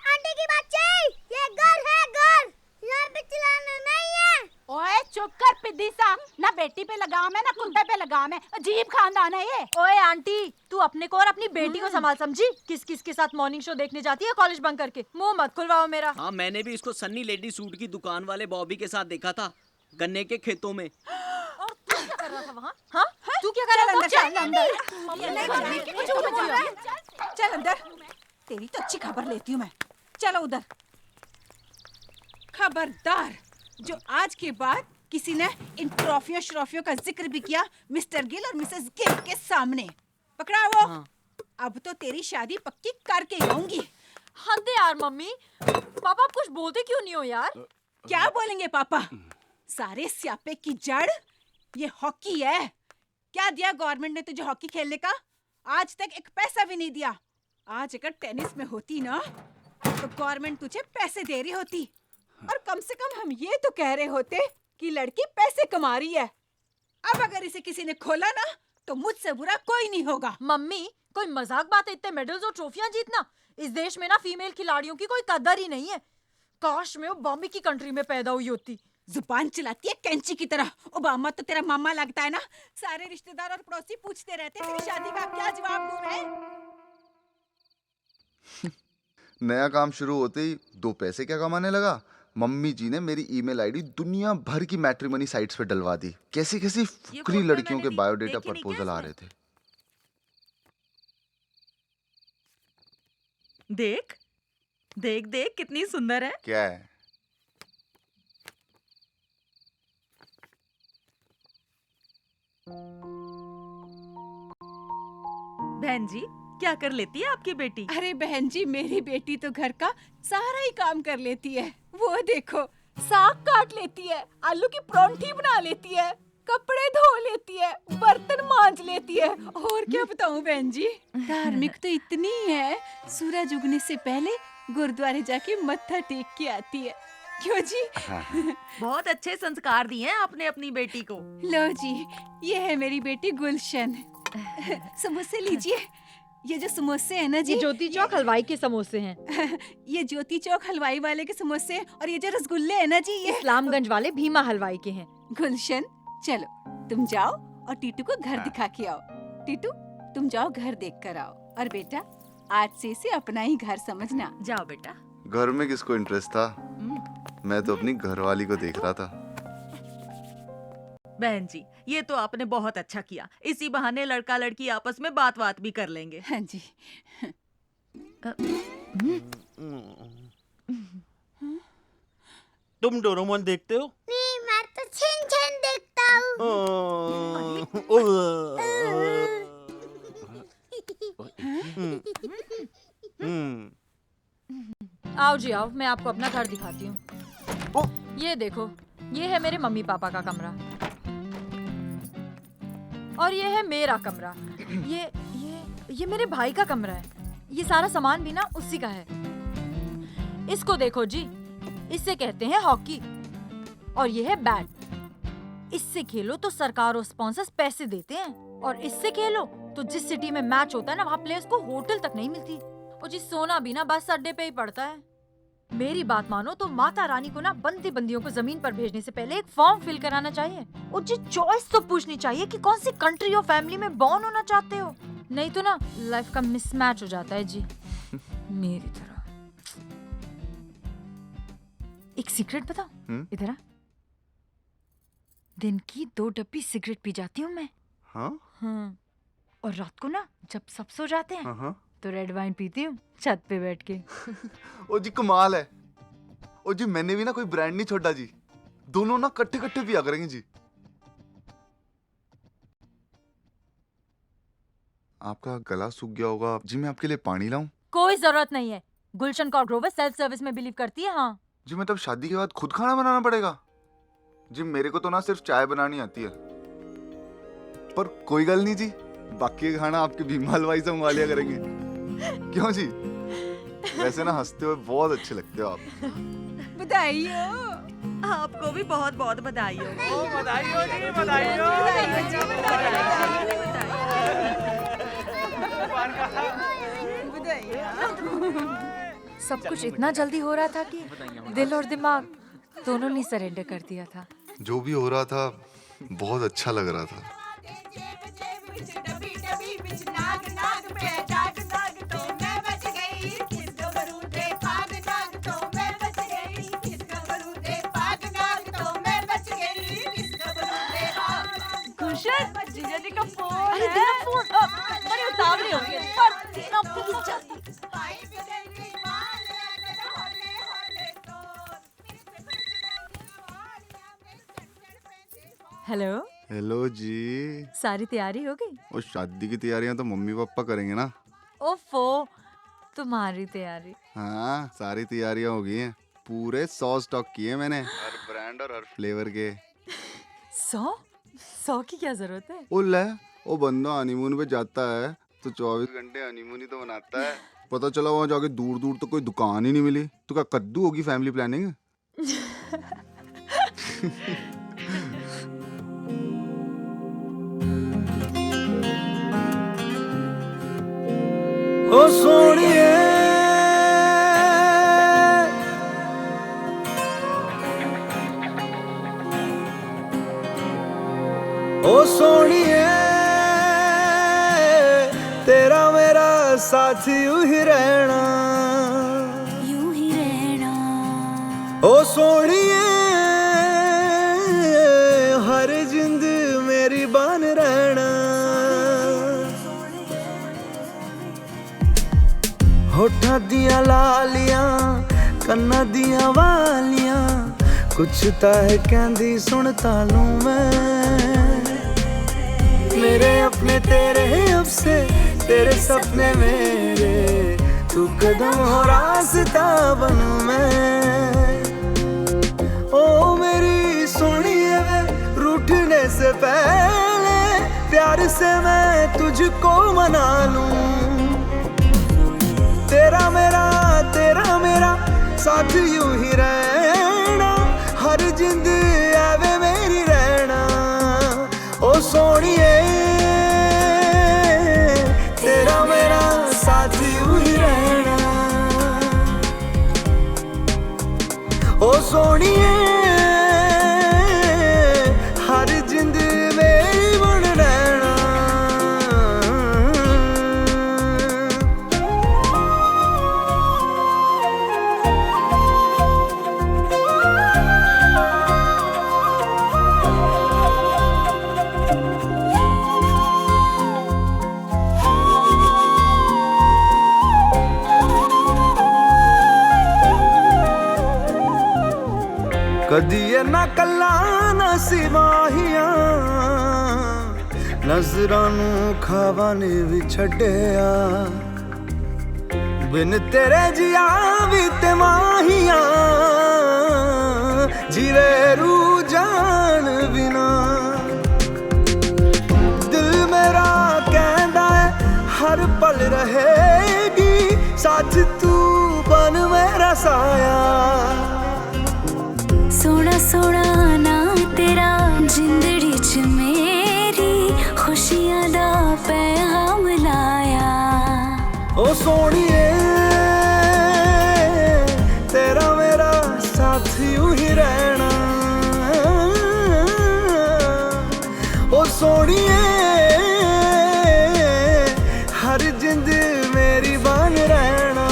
Speaker 10: आंटी की बच्ची, ये घर है घर, यहाँ पे चिल्लाना नहीं है।
Speaker 4: ओए चुप कर पिद्दी सा, ना बेटी पे लगाम है ना कुत्ते पे लगाम है। अजीब खानदान है ये।
Speaker 2: ओए आंटी, तू अपने को और अपनी बेटी को संभाल समझी। किस किस के साथ मॉर्निंग शो देखने जाती है कॉलेज बंक करके। मुंह मत खुलवाओ मेरा।
Speaker 17: हाँ, मैंने भी इसको सन्नी लेडी सूट की दुकान वाले बॉबी के साथ देखा था, गन्ने के खेतों में।
Speaker 2: और तू क्या कर रहा था वहाँ? हाँ तू क्या कर रहा था?
Speaker 4: चल अंदर, तेरी तो अच्छी खबर लेती हूँ मैं। चलो उधर। खबरदार, जो आज के बाद किसी ने इन ट्रॉफियों का जिक्र भी किया मिस्टर गिल और मिसेस गिल के सामने, पकड़ा वो। हाँ। अब तो तेरी शादी पक्की करके ही रहूंगी।
Speaker 2: हद है यार मम्मी, पापा कुछ बोलते क्यों नहीं हो यार?
Speaker 4: क्या बोलेंगे पापा? सारे स्यापे की जड़ ये हॉकी है। क्या दिया गवर्नमेंट ने तुझे हॉकी खेलने का? आज तक एक पैसा भी नहीं दिया। आज अगर टेनिस में होती ना तो गवर्नमेंट तुझे पैसे दे रही होती, और कम से कम हम ये तो कह रहे होते कि लड़की पैसे कमा रही है। अब अगर इसे किसी ने खोला ना तो मुझसे बुरा कोई नहीं होगा।
Speaker 2: मम्मी कोई मजाक बात है इतने मेडल्स और ट्रॉफियां जीतना? इस देश में ना फीमेल खिलाड़ियों की कोई कदर ही नहीं है। काश मैं बॉम्बे की कंट्री में पैदा हुई होती।
Speaker 4: जुबान चलाती है कैंची की तरह। ओबामा तो तेरा मामा लगता है ना। सारे रिश्तेदार और पड़ोसी पूछते रहते हैं तेरी शादी का क्या जवाब दूं मैं।
Speaker 1: नया काम शुरू होते ही 2 पैसे क्या कमाने लगा। मम्मी जी ने मेरी ईमेल आईडी दुनिया भर की मैट्रिमनी साइट्स पे डलवा दी। कैसी कैसी फुकरी लड़कियों के बायोडेटा प्रपोजल आ रहे थे।
Speaker 18: देख देख देख कितनी सुंदर है।
Speaker 1: क्या है?
Speaker 18: बहन जी क्या कर लेती है आपकी बेटी?
Speaker 4: अरे बहन जी, मेरी बेटी तो घर का सारा ही काम कर लेती है। वो देखो, साग काट लेती है, आलू की परांठी बना लेती है, कपड़े धो लेती है, बर्तन मांज लेती है। और क्या बताऊं बहन जी, धार्मिक तो इतनी है, सूरज उगने से पहले गुरुद्वारे जाके मत्था टेक के आती है। क्यों जी?
Speaker 18: बहुत अच्छे संस्कार दिए हैं आपने अपनी बेटी को।
Speaker 4: लो जी, ये है मेरी बेटी गुलशन। समोसे लीजिए। ये जो समोसे है ना जी,
Speaker 2: ये ज्योति चौक हलवाई के समोसे हैं।
Speaker 4: ये ज्योति चौक हलवाई वाले के समोसे, और ये जो रसगुल्ले है ना जी, ये
Speaker 2: इस्लामगंज वाले भीमा हलवाई के हैं।
Speaker 4: गुलशन चलो तुम जाओ और टीटू को घर दिखा के आओ। टीटू तुम जाओ घर देख कर आओ, और बेटा आज से इसे अपना ही घर समझना।
Speaker 18: जाओ बेटा।
Speaker 1: घर में किसको इंटरेस्ट था? मैं तो अपनी घरवाली को देख रहा था।
Speaker 18: बहन जी, ये तो आपने बहुत अच्छा किया। इसी बहाने लड़का लड़की आपस में बात भी कर लेंगे।
Speaker 4: हाँ जी।
Speaker 15: तुम डोरेमोन देखते हो?
Speaker 10: नहीं, मैं तो छिन छिन देखता
Speaker 2: आओ जी आओ, मैं आपको अपना घर दिखाती हूँ। ये देखो, ये है मेरे मम्मी पापा का कमरा, और ये है मेरा कमरा। ये मेरे भाई का कमरा है। ये सारा सामान भी ना उसी का है। इसको देखो जी, इससे कहते हैं हॉकी, और ये है बैट। इससे खेलो तो सरकार और स्पॉन्सर्स पैसे देते हैं, और इससे खेलो तो जिस सिटी में मैच होता है ना, वहाँ प्लेयर्स को होटल तक नहीं मिलती। और जी सोना भी ना बस अड्डे पे ही पड़ता है। मेरी बात मानो तो माता रानी को ना बंदी बंदियों को जमीन पर भेजने से पहले एक फॉर्म फिल कराना चाहिए, और जी चॉइस तो पूछनी चाहिए कि कौन सी कंट्री और फैमिली में बॉर्न होना चाहते हो। नहीं तो ना लाइफ का मिसमैच हो जाता है जी, मेरी तरह। एक सीक्रेट बताओ, इधर आ। दिन की 2 डब्बी सिगरेट पी जाती हूँ मैं।
Speaker 1: हाँ?
Speaker 2: हाँ। और रात को ना जब सब सो जाते हैं तो रेड वाइन पीती हूँ छत पे बैठ के।
Speaker 1: ओ जी कमाल है। ओ जी मैंने भी ना कोई ब्रांड नहीं छोड़ा जी, दोनों ना कट्ठे कट्ठे पिया करेंगे जी। आपका गला सूख गया होगा जी, मैं आपके लिए पानी लाऊं?
Speaker 2: कोई जरूरत नहीं है। गुलशन कौर ग्रोवर सेल्फ सर्विस में बिलीव करती है। हाँ
Speaker 1: जी, मतलब शादी के बाद खुद खाना बनाना पड़ेगा जी? मेरे को तो ना सिर्फ चाय बनानी आती है, पर कोई गल नहीं जी, बाकी का खाना आपके भीमा हलवाई से मंगवा लिया करेंगे। क्यों जी? वैसे ना हंसते हुए बहुत अच्छे लगते हो आप।
Speaker 4: बधाई हो।
Speaker 18: आपको भी बहुत बहुत बधाई हो।
Speaker 15: बधाई हो जी, बधाई हो।
Speaker 2: सब कुछ इतना जल्दी हो रहा था कि दिल और दिमाग दोनों ने सरेंडर कर दिया था।
Speaker 1: जो भी हो रहा था बहुत अच्छा लग रहा था।
Speaker 18: जीजा जी का फोन।
Speaker 2: अरे देना फोन, बड़े उतावले हो गए। पर देना प्लीज जल्दी। हेलो
Speaker 1: हेलो जी।
Speaker 2: सारी तैयारी हो गई?
Speaker 1: और शादी की तैयारियां तो मम्मी पापा करेंगे ना।
Speaker 2: ओफो, तुम्हारी तैयारी?
Speaker 1: हाँ, सारी तैयारियां हो गई हैं। पूरे 100 स्टॉक किए मैंने, हर ब्रांड और हर फ्लेवर के।
Speaker 2: 100 की क्या जरूरत है?
Speaker 1: ओ ले, वो बंदा हनीमून पे जाता है तो 24 घंटे हनीमून ही तो मनाता है। पता चला वहाँ जाके दूर दूर तो कोई दुकान ही नहीं मिली। तो क्या कद्दू होगी फैमिली प्लानिंग?
Speaker 19: ओ सोनिए ओ सोनिए, तेरा मेरा साथ यूं ही रहना, यूं ही रहना। ओ सोनिए, हर जिंद मेरी बन रहना। होठा दिया लालियां, कन्ना दिया वालियां, कुछ ता है कहंदी सुनता लूं मैं। मेरे अपने तेरे अब से, तेरे सपने मेरे, तू कदम हो रास्ता बनूं मैं। ओ मेरी सोनिए वे, रूठने से पहले प्यार से मैं तुझको मना लूं। तेरा मेरा साथ यूं ही रहना, हर जिंद आवे मेरी रहना। ओ सोनिए, तेरा मेरा साथ यूं ही रहना। ओ सोनिए, हर जिंद मेरी बन कदी ना कला ना सिवाहियां नजरां नू खावा ने भी छड्डिया बिन तेरे जिया भी ते माहियां जीवे रू जान बिना दिल मेरा कहंदा है हर पल रहेगी साथ तू बन मेरा साया
Speaker 20: सोना सोना ना तेरा जिंदड़ी च मेरी खुशियां दा पैगाम लाया
Speaker 19: ओ सोनिए तेरा मेरा साथ यूं ही रहना ओ सोनिए हर जिंद मेरी बन रहना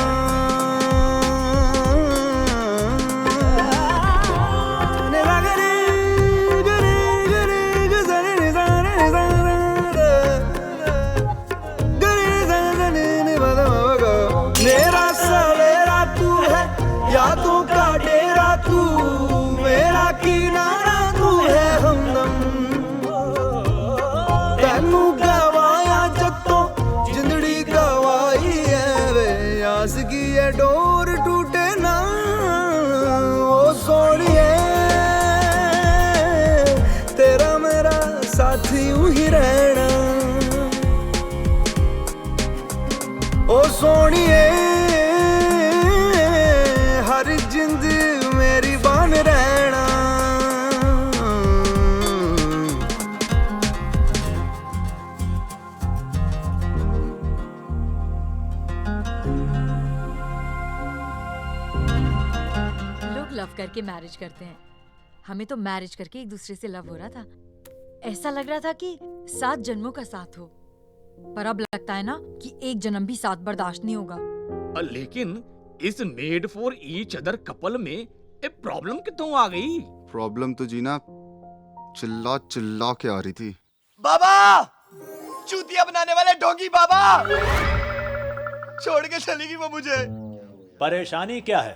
Speaker 19: मेरा सवेरा तू है यादों का डेरा तू मेरा किनारा तू है हमदम तेनू गवाया जत्तों जिंदड़ी गवाई है वे आस की है डोर टूटे ना ओ सोनिए तेरा मेरा साथ यूं ही रहना ओ सोनिए हर जिंद मेरी बन रहना
Speaker 2: लोग लव करके मैरिज करते हैं, हमें तो मैरिज करके एक दूसरे से लव हो रहा था। ऐसा लग रहा था कि 7 जन्मों का साथ हो, पर अब लगता है ना कि एक जन्म भी साथ बर्दाश्त नहीं होगा।
Speaker 14: लेकिन इस made for each other couple में एक प्रॉब्लम कितों आ गई?
Speaker 1: प्रॉब्लम तो जीना चिल्ला चिल्ला के आ रही थी।
Speaker 16: बाबा, चूतिया बनाने वाले डोंगी बाबा, छोड़ के चली गई वो मुझे।
Speaker 15: परेशानी क्या है,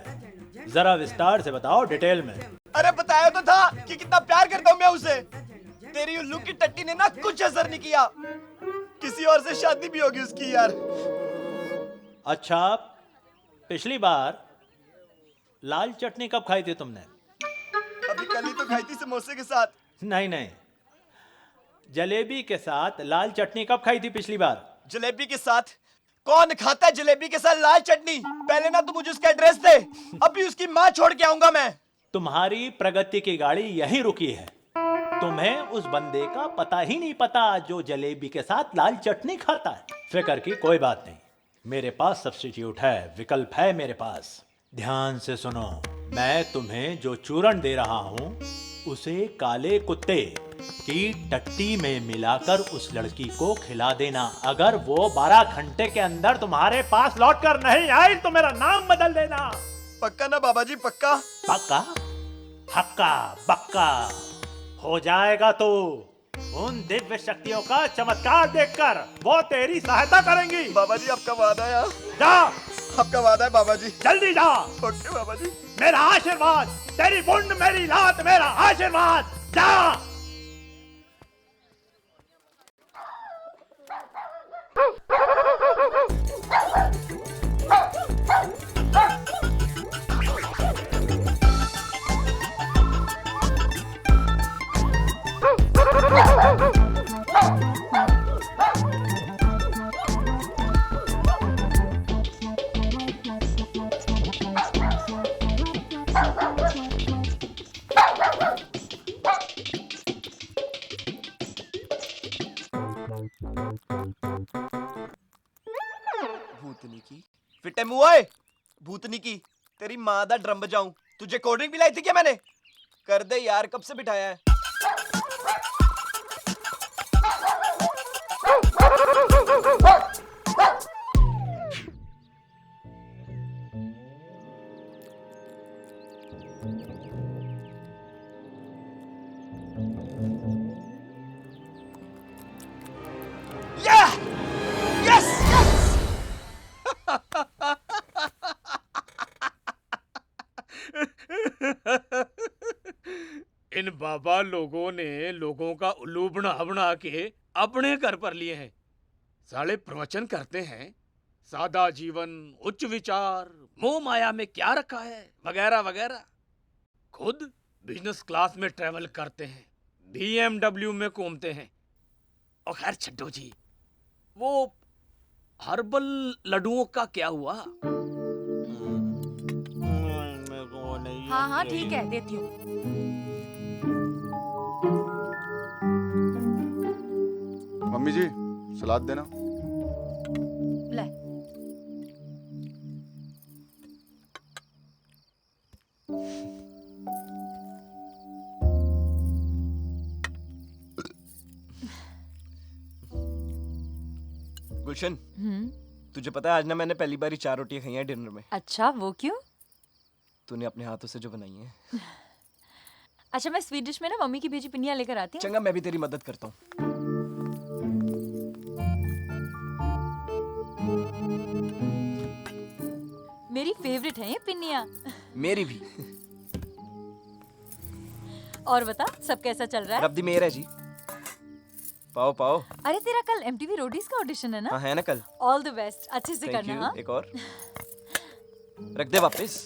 Speaker 15: जरा विस्तार से बताओ, डिटेल में।
Speaker 16: अरे बताया तो था कि कितना प्यार करता हूँ मैं उसे। तेरी उल्लू की टट्टी ने ना कुछ असर नहीं किया, किसी और से शादी भी होगी उसकी यार।
Speaker 15: अच्छा, पिछली बार लाल चटनी कब खाई थी तुमने?
Speaker 16: अभी कल ही तो खाई थी समोसे के साथ।
Speaker 15: नहीं नहीं, जलेबी के साथ लाल चटनी कब खाई थी पिछली बार?
Speaker 16: जलेबी के साथ? कौन खाता है जलेबी के साथ लाल चटनी? पहले ना तो मुझे उसका एड्रेस दे, अभी उसकी माँ छोड़ के आऊंगा मैं।
Speaker 15: तुम्हारी प्रगति की गाड़ी यहीं रुकी है, तुम्हें उस बंदे का पता ही नहीं पता जो जलेबी के साथ लाल चटनी खाता है। फिक्र की कोई बात नहीं, मेरे पास सब्स्टिट्यूट है, विकल्प है मेरे पास। ध्यान से सुनो, मैं तुम्हें जो चूर्ण दे रहा हूं उसे काले कुत्ते की टट्टी में मिलाकर उस लड़की को खिला देना। अगर वो 12 घंटे के अंदर तुम्हारे पास लौट कर नहीं आई तो मेरा नाम बदल देना।
Speaker 16: पक्का ना बाबा जी? पक्का?
Speaker 15: पक्का हक्का बक्का हो जाएगा। तो उन दिव्य शक्तियों का चमत्कार देखकर वो तेरी सहायता करेंगी।
Speaker 16: बाबा जी आपका वादा है?
Speaker 15: जा,
Speaker 16: आपका वादा है बाबा जी?
Speaker 15: जल्दी जा।
Speaker 16: ओके बाबा जी।
Speaker 15: मेरा आशीर्वाद, तेरी मुंड मेरी लात मेरा आशीर्वाद, जा।
Speaker 16: भूतनी की फिटे मुए, भूतनी की तेरी माँ दा ड्रम बजाऊं। तुझे कोल्ड ड्रिंक पिलाई थी क्या मैंने? कर दे यार, कब से बिठाया है।
Speaker 14: इन बाबा लोगों ने लोगों का उल्लू बना बना के अपने घर पर लिए हैं। साले प्रवचन करते हैं सादा जीवन, उच्च विचार, मोह माया में क्या रखा है वगैरह वगैरह। खुद बिजनेस क्लास में ट्रेवल करते हैं, BMW में घूमते हैं। और खैर छड्डो जी, वो हर्बल लड्डुओं का क्या हुआ?
Speaker 2: हाँ हाँ ठीक है, देती हूँ।
Speaker 1: मम्मी जी सलाद देना।
Speaker 2: ले।
Speaker 16: गुलशन, तुझे पता है आज ना मैंने पहली बार 4 रोटियां खाई हैं डिनर में।
Speaker 2: अच्छा, वो क्यों?
Speaker 16: तूने अपने हाथों से जो बनाई हैं।
Speaker 2: अच्छा, मैं स्वीट डिश में ना मम्मी की भेजी पिनिया लेकर आती हूँ।
Speaker 16: चंगा, मैं भी तेरी मदद करता हूँ।
Speaker 2: मेरी फेवरेट है ये पिनिया।
Speaker 16: मेरी भी।
Speaker 2: और बता, सब कैसा चल रहा है?
Speaker 16: रब दी मेहर है जी। पाओ पाओ।
Speaker 2: अरे तेरा कल MTV रोडीज का ऑडिशन है ना?
Speaker 16: हाँ है ना कल।
Speaker 2: ऑल द बेस्ट, अच्छे से
Speaker 16: Thank
Speaker 2: करना।
Speaker 16: you।
Speaker 2: हाँ?
Speaker 16: एक और रख दे वापस।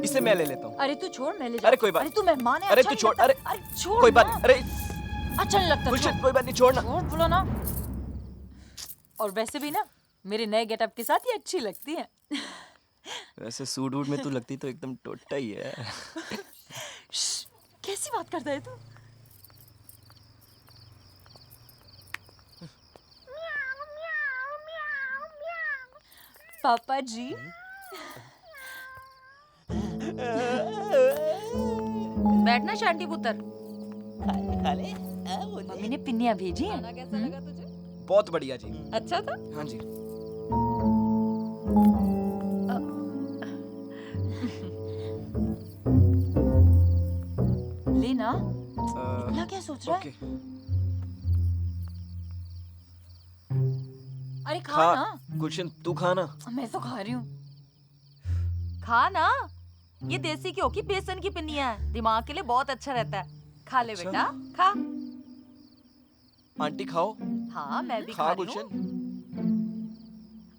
Speaker 16: इसे मैं ले लेता हूँ।
Speaker 2: अरे तू छोड़, मैं ले जाऊँ।
Speaker 16: अरे कोई बात।
Speaker 2: अरे तू मेहमान है।
Speaker 16: अरे
Speaker 2: अच्छा
Speaker 16: तू
Speaker 2: नहीं
Speaker 16: छोड़।
Speaker 2: लगता।
Speaker 16: अरे
Speaker 2: छोड़
Speaker 16: कोई बात।
Speaker 2: ना।
Speaker 16: अरे
Speaker 2: अच्छा नहीं लगता।
Speaker 16: गुलशन कोई बात नहीं, छोड़ ना।
Speaker 2: छोड़ बोलो ना। और वैसे भी ना मेरे नए गेटअप के साथ ये अच्छी लगती है।
Speaker 16: वैसे सूट वूट में तू लगती तो एकदम टोटा ही है।
Speaker 2: कैसी बात करता है तू? पापा जी, बैठना शांति पुत्र।
Speaker 17: खा ले।
Speaker 2: मम्मी ने पिन्नियाँ भेजी हैं।
Speaker 17: कैसा लगा तुझे?
Speaker 16: बहुत बढ़िया जी।
Speaker 17: अच्छा था?
Speaker 16: हाँ जी।
Speaker 2: लेना। इतना क्या सोच रहा है? अरे खा ना।
Speaker 16: गुलशन तू खा ना।
Speaker 2: मैं तो खा रही हूँ। खा ना। ये देसी घी की बेसन की पिन्नियाँ है, दिमाग के लिए बहुत अच्छा रहता है। खा ले
Speaker 16: अच्छा।
Speaker 2: बेटा, खा।
Speaker 16: आंटी खाओ।
Speaker 2: हाँ मैं भी
Speaker 16: खा
Speaker 2: खा रही
Speaker 16: गुलशन।
Speaker 2: हूँ।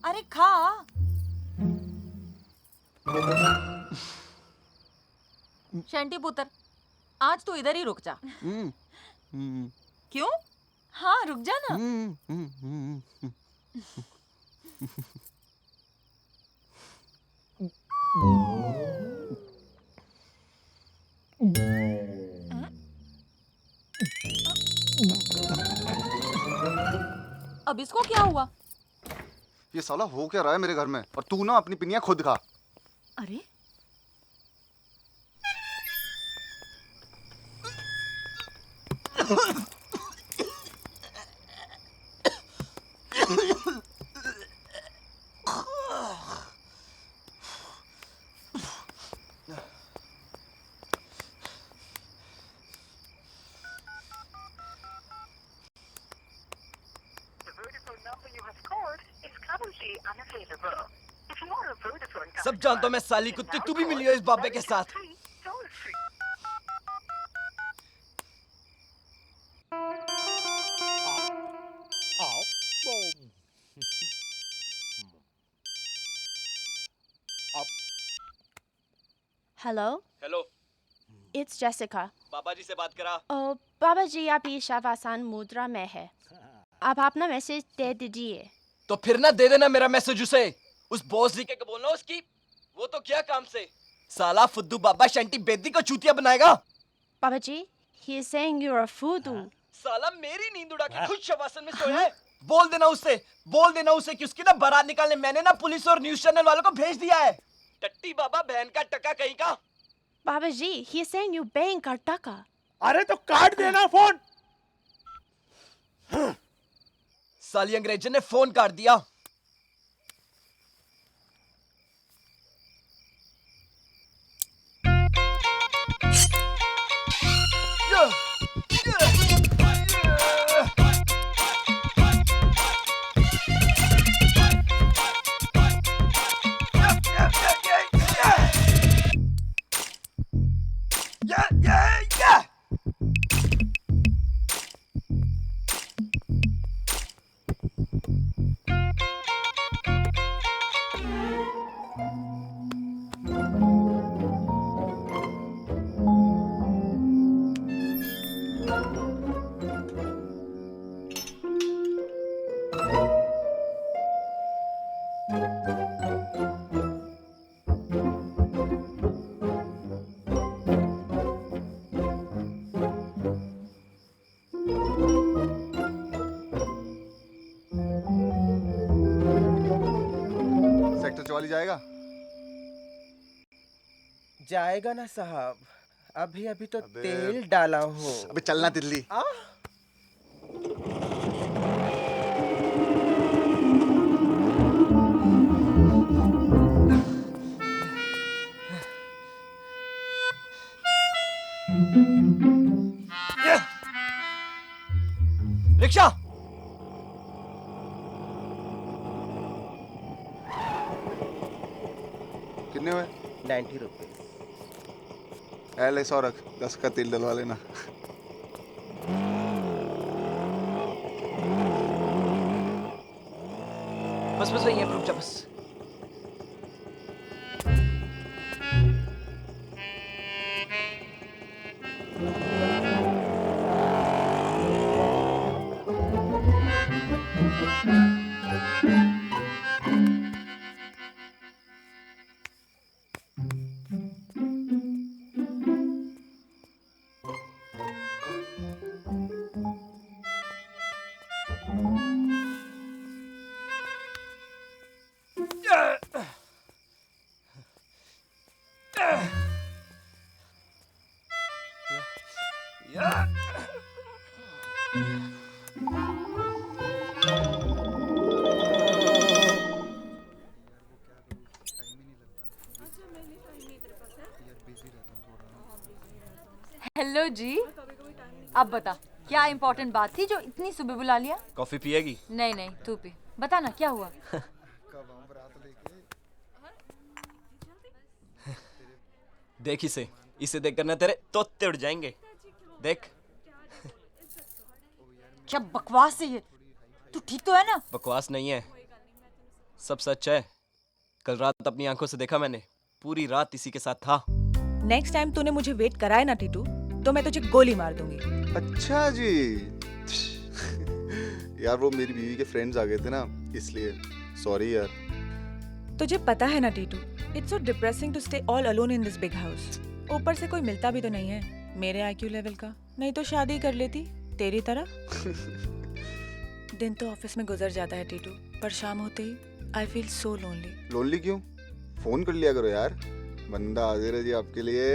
Speaker 2: अरे खा। शंटी पुत्र, आज तो इधर ही रुक जा। क्यों? हाँ रुक जा ना। अब इसको क्या हुआ?
Speaker 1: ये साला हो क्या रहा है मेरे घर में? और तू ना अपनी पिनिया खुद खा।
Speaker 2: अरे
Speaker 16: सब जानता हूँ मैं साली कुत्ते, तू भी मिली हो इस बाबे के साथ।
Speaker 21: Hello
Speaker 16: hello,
Speaker 21: it's Jessica.
Speaker 16: बाबा जी से बात करा।
Speaker 21: बाबा जी आप ये शवासान मुद्रा में है, आप अपना मैसेज दे दीजिए।
Speaker 16: तो फिर ना दे देना मेरा मैसेज उसे। उस बॉस जी के बोलना उसकी, वो तो क्या काम से साला फुद्दू बाबा शंटी बेदी को चूतिया बनाएगा।
Speaker 21: बाबा जी, he is saying you're a voodoo।
Speaker 16: साला मेरी नींद उड़ा के खुद शवासन में सोया है। बोल देना उससे कि उसकी ना बारात निकालने मैंने ना पुलिस और न्यूज़ चैनल वालों को भेज दिया है। टट्टी बाबा बहन का टका कहीं का।
Speaker 21: बाबा जी, he is saying you bank का टका।
Speaker 15: अरे तो काट देना फोन।
Speaker 16: साली अंग्रेजन ने फोन काट दिया।
Speaker 1: वाली जाएगा?
Speaker 11: जाएगा ना साहब, अभी अभी तो तेल डाला हो।
Speaker 1: अबे चलना दिल्ली।
Speaker 16: रिक्शा।
Speaker 1: कितने हुए?
Speaker 11: 90 रुपए।
Speaker 1: ले 100 रख, 10 का तेल डलवा लेना।
Speaker 16: बस बस वही है, रुक जा बस।
Speaker 2: हेलो जी, अब बता क्या इम्पोर्टेंट बात थी जो इतनी सुबह बुला लिया?
Speaker 16: कॉफी पिएगी?
Speaker 2: नहीं नहीं, तू पी। बता ना क्या हुआ?
Speaker 16: देख इसे देख कर ना तेरे तोते उड़ जाएंगे। देख।
Speaker 2: क्या बकवास है ये? तू ठीक तो है ना?
Speaker 16: बकवास नहीं है, सब सच है। कल रात अपनी आंखों से देखा मैंने, पूरी रात इसी के साथ था।
Speaker 7: नेक्स्ट टाइम तूने मुझे वेट कराए ना टीटू, तो मैं तुझे गोली मार दूंगी।
Speaker 1: अच्छा जी। यार वो मेरी बीवी के फ्रेंड्स आ गए थे ना, इसलिए सॉरी यार।
Speaker 7: तुझे पता है ना Titu, it's so depressing to stay all alone in this big house. ऊपर से कोई मिलता भी तो नहीं है मेरे आईक्यू लेवल का, नहीं तो शादी कर लेती तेरी तरह। दिन तो ऑफिस में गुजर जाता है टीटू, पर शाम होते ही I feel so lonely.
Speaker 1: Lonely क्यों? फोन कर लिया करो यार, बंदा हाजिर है जी आपके लिए।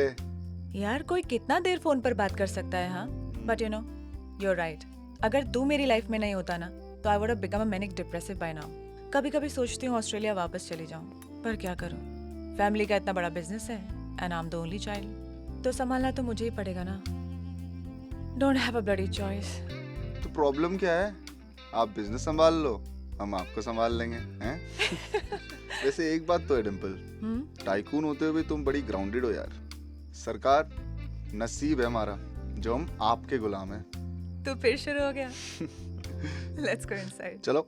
Speaker 7: यार कोई कितना देर फोन पर बात कर सकता है, हाँ? But you know, you're right. अगर तू मेरी लाइफ में नहीं होता ना, तो I would have become a manic depressive by now. कभी कभी सोचती हूँ ऑस्ट्रेलिया वापस चली जाऊँ, पर क्या करूँ? फैमिली का इतना बड़ा बिजनेस है, and I'm the only child. तो संभालना तो मुझे ही पड़ेगा ना. Don't have a bloody choice.
Speaker 1: तो प्रॉब्लम क्या है? आप बिजनेस संभाल लो, हम आपको संभाल लेंगे, हैं? वैसे एक बात तो है डिम्पल, टाइकून होते हुए तुम बड़ी ग्राउंडेड हो यार। सरकार, नसीब है हमारा जो हम आपके गुलाम हैं।
Speaker 7: तो फिर शुरू हो गया। Let's go inside.
Speaker 1: चलो।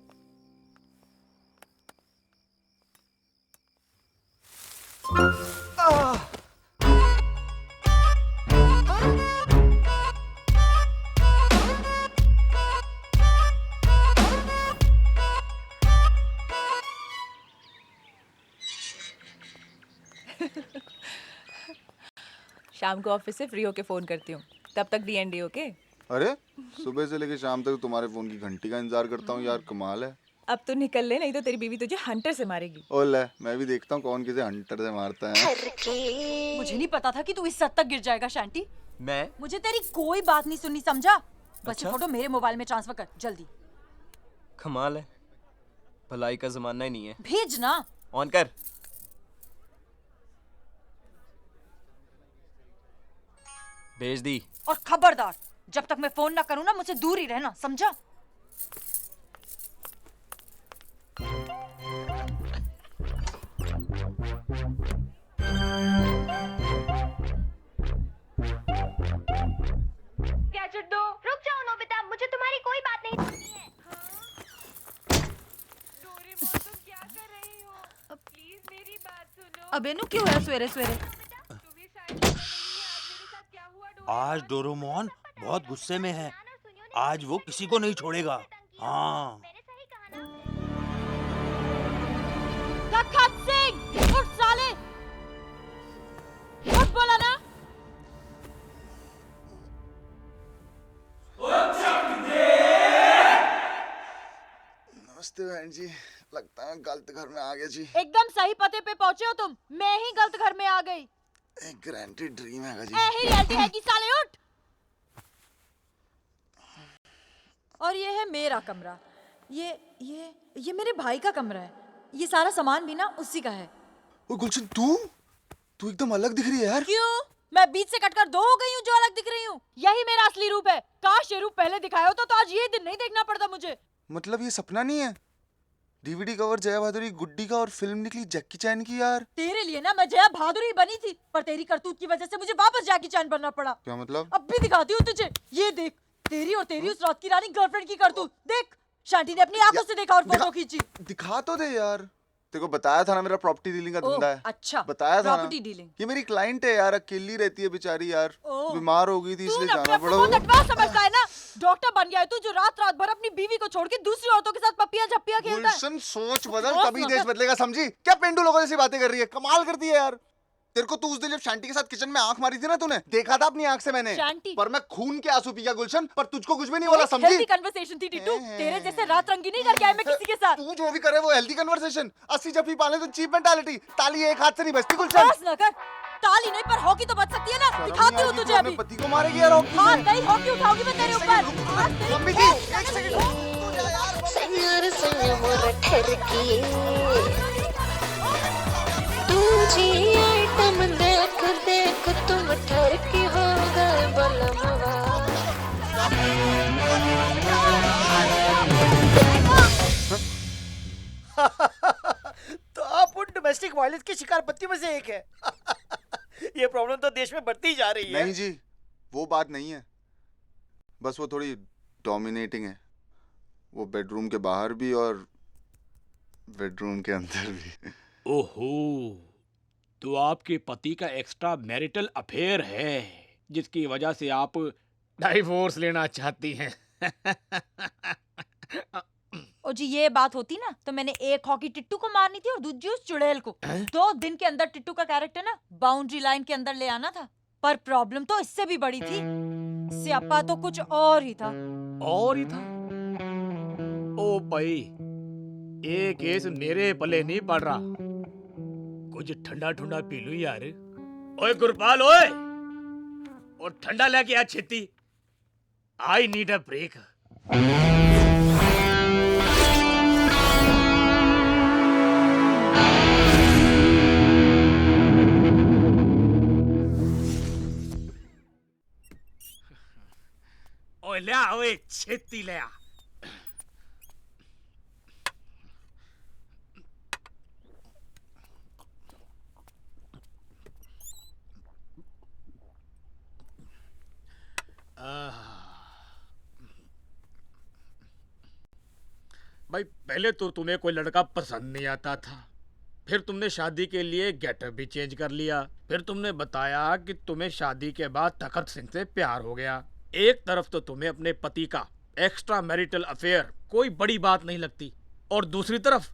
Speaker 7: शाम को ऑफिस से फ्री होके फोन करती हूँ, तब तक D&D ओके?
Speaker 1: अरे सुबह से लेकर शाम तक तुम्हारे फोन की घंटी का इंतजार करता हूँ यार, कमाल है।
Speaker 7: अब तो निकल ले, नहीं तो तेरी बीवी तुझे हंटर से मारेगी।
Speaker 1: ओले, मैं भी देखता हूँ कौन किसे हंटर से मारता है।
Speaker 2: मुझे नहीं पता था कि तू इस हद तक गिर जाएगा शांति।
Speaker 16: मैं?
Speaker 2: मुझे तेरी कोई बात नहीं सुननी, समझा? बस
Speaker 16: अच्छा?
Speaker 2: ये फोटो मेरे मोबाइल में ट्रांसफर कर जल्दी।
Speaker 16: कमाल है, भलाई का जमाना ही नहीं है।
Speaker 2: भेज ना।
Speaker 16: ऑन कर। भेज दी।
Speaker 2: और खबरदार, जब तक मैं फोन ना करूँ ना, मुझसे दूर ही रहना, समझा?
Speaker 10: गैजेट दो। रुक जाओ नोबिता, मुझे तुम्हारी कोई बात नहीं सुननी है। डोरेमोन, तुम क्या कर रही हो? प्लीज मेरी बात सुनो।
Speaker 2: अबे नु क्यों है सवेरे सवेरे?
Speaker 22: आज डोरेमोन बहुत गुस्से में है, आज वो किसी को नहीं छोड़ेगा। हाँ।
Speaker 2: लखन सिंह, उठ साले, उठ बोला ना।
Speaker 1: नमस्ते बहन जी। लगता है गलत घर में आ गए जी।
Speaker 2: एकदम सही पते पे पहुंचे हो तुम। मैं ही गलत घर में आ गई।
Speaker 1: एक ग्रांटेड ड्रीम है जी।
Speaker 2: ही रियलिटी है कि साले उठ। और ये है मेरा कमरा। ये मेरे भाई का कमरा है। ये सारा सामान भी ना उसी का है।
Speaker 1: ओ गुलशन, तू एकदम अलग दिख रही है यार।
Speaker 2: क्यों? मैं बीच से कटकर दो हो गई हूँ जो अलग दिख रही हूँ। यही मेरा असली रूप है। काश ये रूप पहले दिखाया होता तो आज ये दिन नहीं देखना पड़ता मुझे।
Speaker 1: मतलब ये सपना नहीं है? डीवीडी कवर जया भादुरी गुड्डी का और फिल्म निकली जैकी चैन की यार।
Speaker 2: तेरे लिए ना मैं जया भादुरी बनी थी, पर तेरी करतूत की वजह से मुझे वापस जैकी चैन बनना पड़ा।
Speaker 1: क्या मतलब?
Speaker 2: अब भी दिखाती हूँ तुझे। ये देख, तेरी और तेरी उस रात की रानी गर्लफ्रेंड की करतूत। देख, शांति ने अपनी आंखों से देखा और फोटो खींची।
Speaker 1: दिखा तो दे यार। तेरे को बताया था ना मेरा प्रॉपर्टी डीलिंग का धंधा है।
Speaker 2: अच्छा,
Speaker 1: बताया था ना।
Speaker 2: Property dealing.
Speaker 1: ये मेरी क्लाइंट है यार, अकेली रहती है बेचारी यार, बीमार हो गई थी इसलिए जाना पड़ा।
Speaker 2: बहुत एडवांस समझता है ना। डॉक्टर बन गया है तू जो रात रात भर अपनी बीवी को छोड़ के दूसरी औरतों के साथ पपिया झप्पिया खेलता है।
Speaker 1: गुलशन सोच बदल, तभी देश बदलेगा, समझी? क्या पेंडू लोगों जैसी बातें कर रही है, कमाल करती है यार। तेरे को तू उस दिन जब शांति के साथ किचन में आंख मारी थी ना, तूने देखा था अपनी आंख से मैंने।
Speaker 2: शांति?
Speaker 1: पर मैं खून के आंसू पी गया गुलशन, पर तुझको कुछ भी नहीं बोला, समझी?
Speaker 2: हेल्दी कन्वर्सेशन थी टीटू। तेरे जैसे रात रंगी नहीं करके आए मैं किसी के साथ।
Speaker 1: तू जो भी करे वो हेल्दी कन्वर्सेशन। 80 जफ्फी पाले तो चीप मेंटालिटी। ताली एक हाथ से नहीं बजती गुलशन।
Speaker 2: बस न कर। ताली नहीं पर हॉकी तो बच सकती है ना। दिखाती हूँ तुझे अभी।
Speaker 1: पति को मारेगी यार हॉकी
Speaker 2: हाँ नहीं, हॉकी उठाऊंगी मैं तेरे ऊपर।
Speaker 1: मम्मी जी एक सेकंड।
Speaker 20: देख तुम ठरकी हो गए बलमवा।
Speaker 9: तो आप उन डोमेस्टिक वायलेंस के शिकार बत्तियों में से एक है। ये प्रॉब्लम तो देश में बढ़ती जा रही है।
Speaker 1: नहीं जी, वो बात नहीं है, बस वो थोड़ी डोमिनेटिंग है। वो बेडरूम के बाहर भी और बेडरूम के अंदर भी।
Speaker 14: ओहो, तो आपके पति का एक्स्ट्रा मैरिटल अफेयर है जिसकी वजह से आप डाइवोर्स लेना चाहती हैं।
Speaker 2: ओ जी, ये बात होती ना तो मैंने एक हॉकी टिट्टू को मारनी थी और दूसरी उस चुड़ैल को। 2 दिन के अंदर टिट्टू का कैरेक्टर ना बाउंड्री लाइन के अंदर ले आना था, पर प्रॉब्लम तो इससे भी बड़ी थी। स्यापा तो कुछ और ही था।
Speaker 14: और ही था? ओ भाई, ये केस मेरे पले नहीं पड़ रहा। कुछ ठंडा ठंडा पी लूं यार। ओए गुरपाल, ओए और ठंडा लेके आ छेती। I need a break. ओए ले आ, ओए छेती ले आ। भाई, पहले तो तुम्हें कोई लड़का पसंद नहीं आता था, फिर तुमने शादी के लिए गेटअप भी चेंज कर लिया, फिर तुमने बताया कि तुम्हें शादी के बाद तखत सिंह से प्यार हो गया। एक तरफ तो तुम्हें अपने पति का एक्स्ट्रा मैरिटल अफेयर कोई बड़ी बात नहीं लगती, और दूसरी तरफ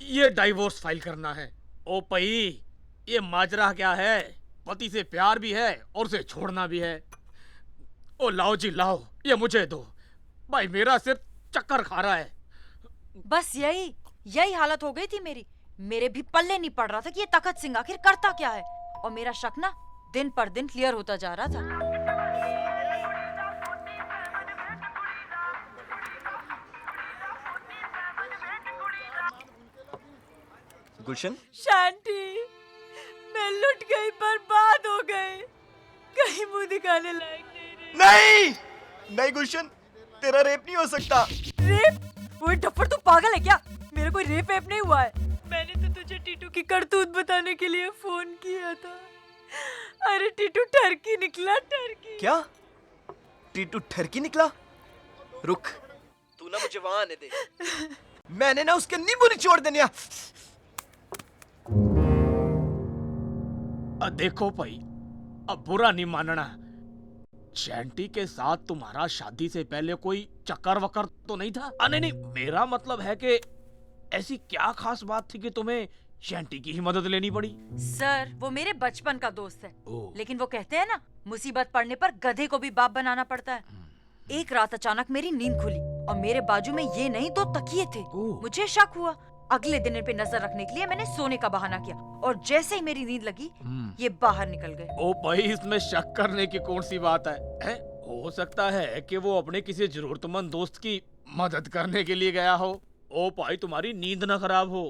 Speaker 14: ये डाइवोर्स फाइल करना है। ओ पई, ये माजरा क्या है? पति से प्यार भी है और उसे छोड़ना भी है। ओ लाओ जी लाओ, ये मुझे दो भाई, मेरा सिर चक्कर खा रहा है।
Speaker 2: बस यही हालत हो गई थी मेरी। मेरे भी पल्ले नहीं पड़ रहा था कि ये तखत सिंह आखिर करता क्या है, और मेरा शक ना दिन पर दिन क्लियर होता जा रहा था।
Speaker 16: गुलशन,
Speaker 18: शांति, मैं लुट गई, बर्बाद हो गई, कहीं मुंह दिखाने लायक
Speaker 16: नहीं नहीं गुलशन, तेरा रेप नहीं हो सकता।
Speaker 18: रेप? वो टप्पर, तू पागल है क्या? मेरा कोई रेप वेप नहीं हुआ है। मैंने तो तुझे टीटू की करतूत बताने के लिए फोन किया था। अरे टीटू ठरकी निकला, ठरकी।
Speaker 16: क्या? टीटू ठरकी निकला? रुक, तू ना मुझे वहां आने दे। मैंने ना उसके नींबू निचोड़ देने।
Speaker 14: देखो भाई, अब बुरा नहीं मानना, चैंटी के साथ तुम्हारा शादी से पहले कोई चक्कर वक्कर तो नहीं था? नहीं, मेरा मतलब है कि ऐसी क्या खास बात थी कि तुम्हें चैंटी की ही मदद लेनी पड़ी?
Speaker 2: सर, वो मेरे बचपन का दोस्त है, लेकिन वो कहते हैं ना, मुसीबत पड़ने पर गधे को भी बाप बनाना पड़ता है। एक रात अचानक मेरी नींद खुली और मेरे बाजू में ये नहीं 2 तकिए थे। मुझे शक हुआ, अगले दिन इन पे नजर रखने के लिए मैंने सोने का बहाना किया और जैसे ही मेरी नींद लगी ये बाहर निकल गए।
Speaker 14: ओ भाई, इसमें शक करने की कौन सी बात है? हो सकता है कि वो अपने किसी जरूरतमंद दोस्त की मदद करने के लिए गया हो। ओ भाई, तुम्हारी नींद ना खराब हो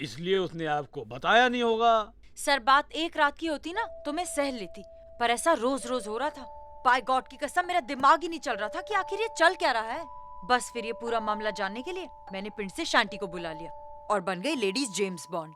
Speaker 14: इसलिए उसने आपको बताया नहीं होगा।
Speaker 2: सर, बात एक रात की होती ना तो मैं सह लेती, पर ऐसा रोज रोज हो रहा था। बाय गॉड की कसम, मेरा दिमाग ही नहीं चल रहा था कि आखिर ये चल क्या रहा है। बस फिर ये पूरा मामला जानने के लिए मैंने पिंड से शांति को बुला लिया और बन गई लेडीज जेम्स बॉन्ड।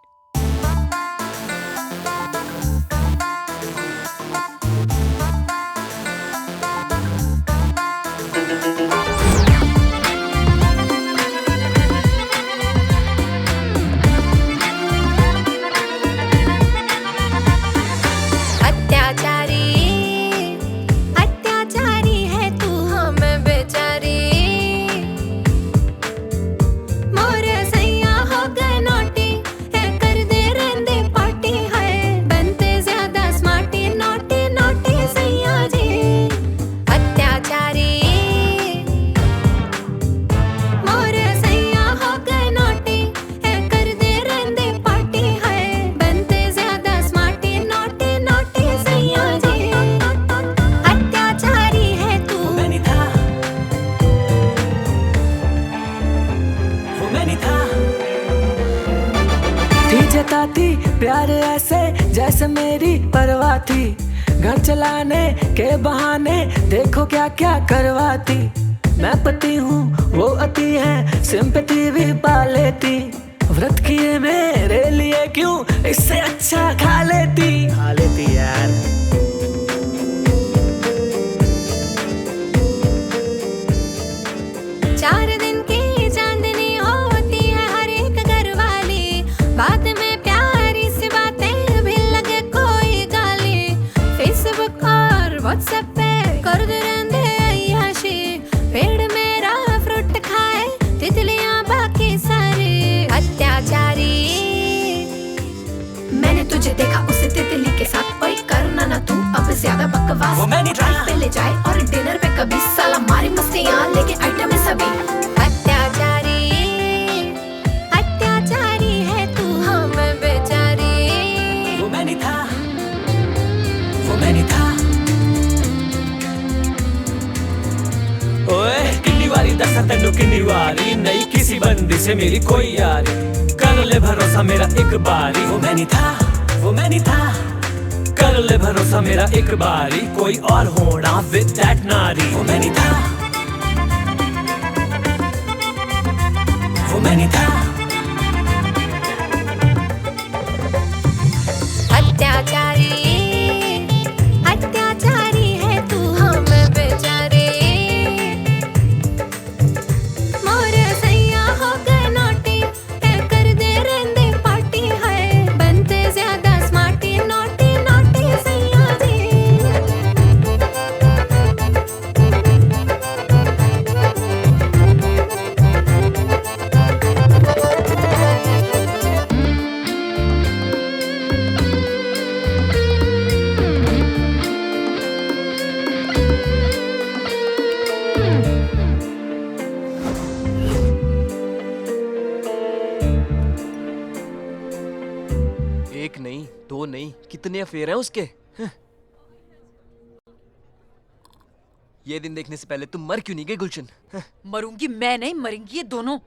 Speaker 19: प्यार ऐसे जैसे मेरी परवाह थी, घर चलाने के बहाने देखो क्या क्या करवाती। मैं पति हूँ वो अति है, सिंपैथी भी पा लेती। व्रत किए मेरे लिए क्यों, इससे अच्छा खा लेती यार।
Speaker 12: चार दिन की चांदनी होती है हर एक घर वाली, बात में प्यारी सी बातें भी लगे कोई गाली। फेसबुक और व्हाट्सएप पे कर दे रंदे अय्याशी, पेड़ मेरा फ्रूट खाए तितलियां बाकी सारी। अत्याचारी मैंने तुझे देखा उस तितली के साथ, कोई करना ना तू अब ज्यादा बकवास। वो मैंने ड्राइव पे ले जाए और डिनर पे कभी, साला मारी मस्तियां लेके आइटम है सभी। अत्याचारी अत्याचारी है तू, हाँ मैं बेचारी।
Speaker 19: वो मैं नहीं था, वो मैं नहीं था। ओए किन्नी वारी दसा तेनू किन्नी वारी, नहीं किसी बंदी से मेरी कोई यारी। कर ले भरोसा मेरा एक बारी, वो मैं नहीं था, वो मैं नहीं था। कर ले भरोसा मेरा एक बारी, कोई और होना विद दैट नारी। वो मैं नहीं था, वो मैं नहीं था।
Speaker 12: अत्याचारी अत्याचारी है तू, हाँ मैं बेचारी। मोरे सैया हो गए नोटी, कर दे रहंदे पार्टी है, बनते ज्यादा स्मार्टी। नोटी नोटी सैया जी।
Speaker 16: एक नहीं, दो नहीं, कितने अफेयर हैं उसके। ये दिन देखने से पहले तुम मर क्यों नहीं गई गुलशन?
Speaker 2: मरूंगी मैं नहीं, मरेंगी ये दोनों।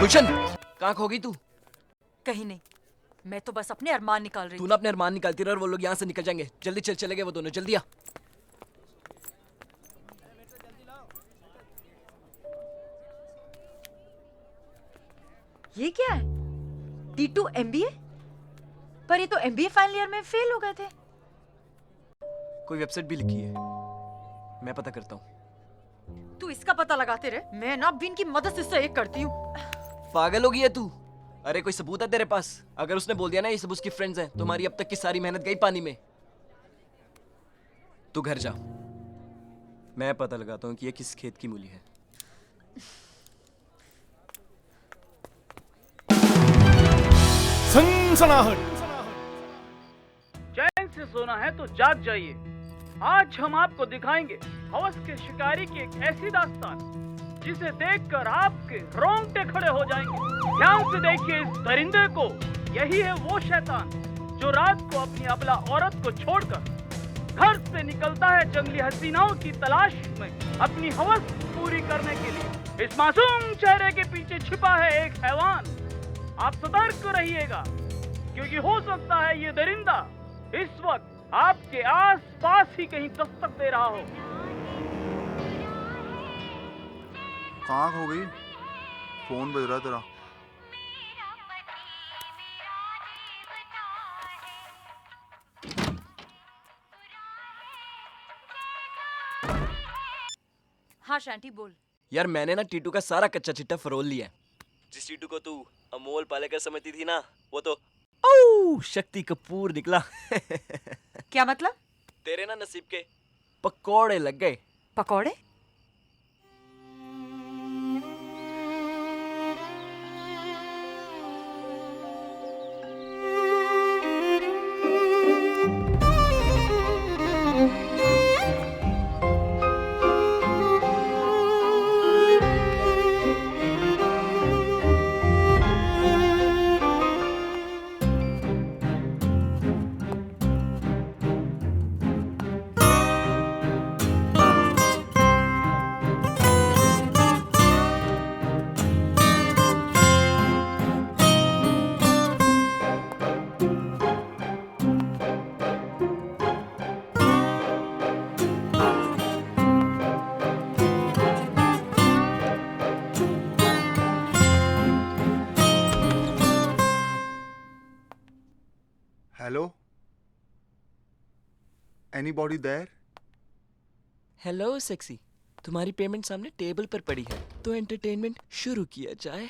Speaker 16: गुलशन, कहाँ खो गई तू?
Speaker 18: कहीं नहीं, मैं तो बस अपने अरमान निकाल रही
Speaker 16: तू ना अपने अरमान निकालती रह और वो लोग यहाँ से निकल जाएंगे। जल्दी चल, चले गए वो दोनों, जल्दी आ।
Speaker 18: ये क्या है? T2 MBA? पर ये तो MBA फाइनल ईयर में फेल हो गए थे।
Speaker 16: कोई वेबसाइट भी लिखी है, मैं पता करता हूँ।
Speaker 18: तू इसका पता लगाते रहे, मैं ना बिन की मदद से इसे एक करती हूँ।
Speaker 16: पागल हो गई है तू? अरे कोई सबूत है तेरे पास? अगर उसने बोल दिया ना ये सब उसकी फ्रेंड्स हैं, तुम्हारी अब तक की सारी मेहनत गई पानी में। तू घर जा, मैं पता लगाता हूँ कि ये किस खेत की मूली है।
Speaker 6: सनसनाहट।
Speaker 13: चैन से सोना है तो जाग जाइए। आज हम आपको दिखाएंगे हवस के शिकारी की एक ऐसी दास्तान जिसे देखकर आपके रोंगटे खड़े हो जाएंगे। ध्यान से देखिए इस दरिंदे को। यही है वो शैतान जो रात को अपनी अबला औरत को छोड़कर घर से निकलता है जंगली हसीनाओं की तलाश में अपनी हवस पूरी करने के लिए। इस मासूम चेहरे के पीछे छिपा है एक हैवान। आप सतर्क रहिएगा क्योंकि हो सकता है ये दरिंदा इस वक्त आपके आस पास ही कहीं दस्तक दे रहा हो।
Speaker 1: कहाँ खो गई? फोन बज रहा तेरा।
Speaker 18: हाँ शांति बोल।
Speaker 16: यार मैंने ना टीटू का सारा कच्चा चिट्टा फरोल लिया है। जिस टीटू को तू अमोल पालेकर समझती थी ना, वो तो शक्ति कपूर निकला।
Speaker 18: क्या मतलब?
Speaker 16: तेरे ना नसीब के पकौड़े लग गए।
Speaker 18: पकौड़े?
Speaker 1: Hello, anybody there?
Speaker 16: Hello sexy, तुम्हारी पेमेंट सामने टेबल पर पड़ी है, तो एंटरटेनमेंट शुरू किया जाए।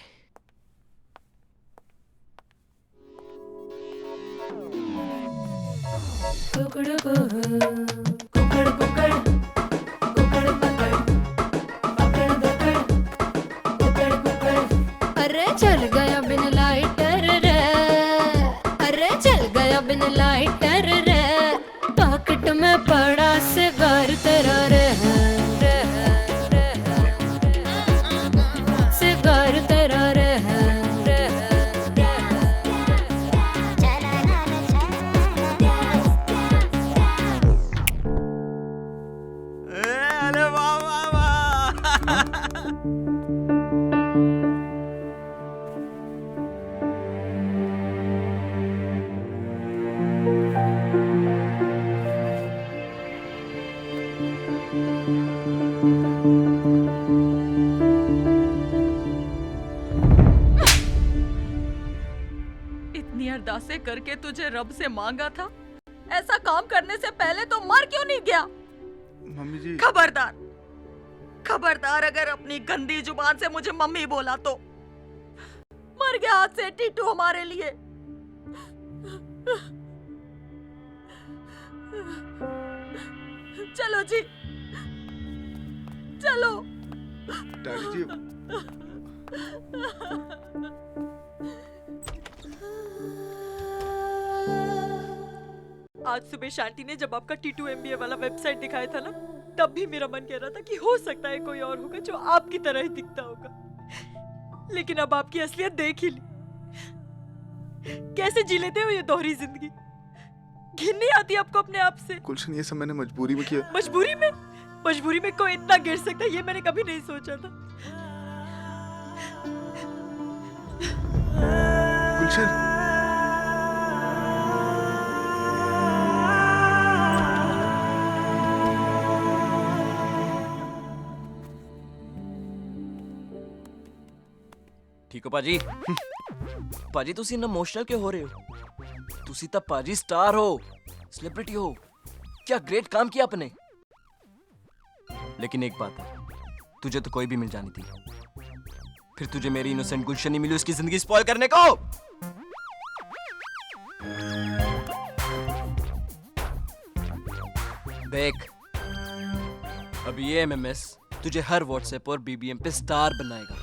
Speaker 12: अरे चल गया बिन लाइटर रे, अरे चल गया बिन लाइटर रे, पॉकेट में पड़ा सिगार तेरा रे, सिगार तेरा रे।
Speaker 17: अरे वाह वाह वाह।
Speaker 18: इतनी अरदासें करके तुझे रब से मांगा था, ऐसा काम करने से पहले तो मर क्यों नहीं गया?
Speaker 1: मम्मी जी।
Speaker 18: खबरदार, खबरदार अगर अपनी गंदी जुबान से मुझे मम्मी बोला तो। मर गया हाथ से टीटू हमारे लिए। चलो जी, चलो।
Speaker 1: डैडी जी।
Speaker 18: आज सुबह शांति ने जब आपका T2 MBA वाला वेबसाइट दिखाया था ना, तब भी मेरा मन कह रहा था कि हो सकता है कोई और होगा जो आपकी तरह ही दिखता होगा। लेकिन अब आपकी असलियत देख ही ली। कैसे जी लेते हो ये दोहरी जिंदगी? घिन नहीं आती आपको अपने आप से?
Speaker 1: गुलशन, ये सब मैंने मजबूरी में किया।
Speaker 18: मजबूरी में? मजबूरी में कोई इतना गिर सकता है ये मैंने कभी नहीं सोचा था।
Speaker 1: गुलशन
Speaker 16: ठीक हो पाजी? पाजी तुसी इन्ना इमोशनल क्यों हो रहे हो? तुसी तो पाजी स्टार हो, सेलिब्रिटी हो, क्या ग्रेट काम किया आपने। लेकिन एक बात है, तुझे तो कोई भी मिल जानी थी, फिर तुझे मेरी इनोसेंट गुलशन नहीं मिली उसकी जिंदगी स्पॉइल करने को। देख, अब ये एमएमएस तुझे हर व्हाट्सएप और बीबीएम पे स्टार बनाएगा।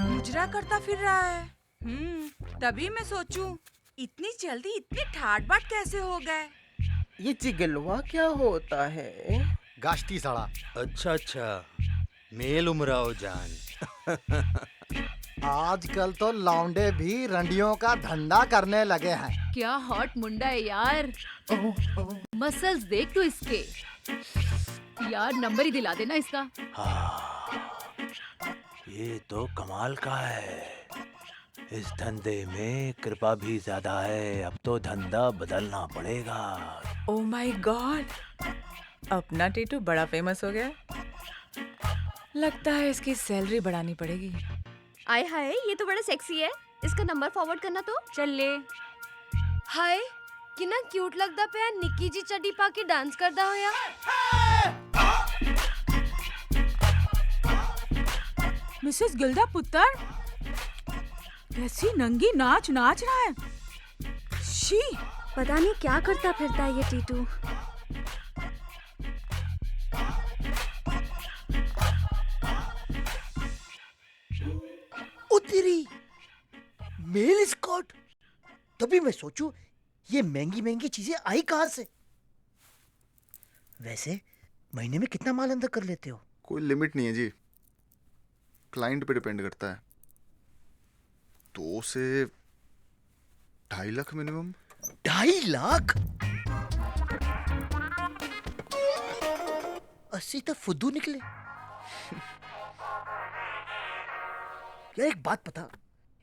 Speaker 4: मुजरा करता फिर रहा है। तभी मैं सोचूं इतनी जल्दी इतनी ठाट बाट कैसे हो गए।
Speaker 9: ये चिगलवा क्या होता है?
Speaker 22: गाश्ती सड़ा। अच्छा अच्छा, मेल उमराओ जान।
Speaker 5: आजकल तो लौंडे भी रंडियों का धंधा करने लगे हैं।
Speaker 18: क्या हॉट मुंडा है यार। मसल्स देख तो इसके। यार नंबर ही दिला देना इसका।
Speaker 22: ये तो कमाल का है। इस धंधे में कृपा भी ज्यादा है। अब तो धंधा बदलना पड़ेगा।
Speaker 7: ओह माय गॉड, अपना टीटू बड़ा फेमस हो गया। लगता है इसकी सैलरी बढ़ानी पड़ेगी।
Speaker 21: आय हाय, ये तो बड़ा सेक्सी है। इसका नंबर फॉरवर्ड करना तो
Speaker 18: चल ले।
Speaker 21: हाय कितना क्यूट लगता पे निक्की जी चड्डी पा के डांस करदा होया।
Speaker 4: मिसेस गिल्डा पुत्र ऐसी नंगी नाच रहा है। शी,
Speaker 21: पता नहीं क्या करता फिरता है ये टीटू।
Speaker 9: तेरी मेल स्कॉट। तभी मैं सोचूं ये महंगी महंगी चीजें आई कहां से। वैसे महीने में कितना माल अंदर कर लेते हो?
Speaker 1: कोई लिमिट नहीं है जी, क्लाइंट पे डिपेंड करता है। 2 से 2.5 लाख मिनिमम।
Speaker 9: 2.5 लाख? अस्सी तो फुद्दू निकले। यार एक बात पता,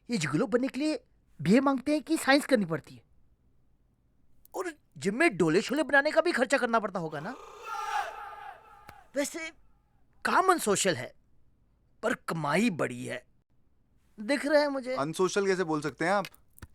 Speaker 9: ये जिगलो बनने के लिए बीए मांगते हैं कि साइंस करनी पड़ती है? और जिम में डोले शोले बनाने का भी खर्चा करना पड़ता होगा ना? वैसे काम अनसोशल है पर कमाई बड़ी है, दिख रहा है मुझे।
Speaker 1: अनसोशल कैसे बोल सकते हैं आप?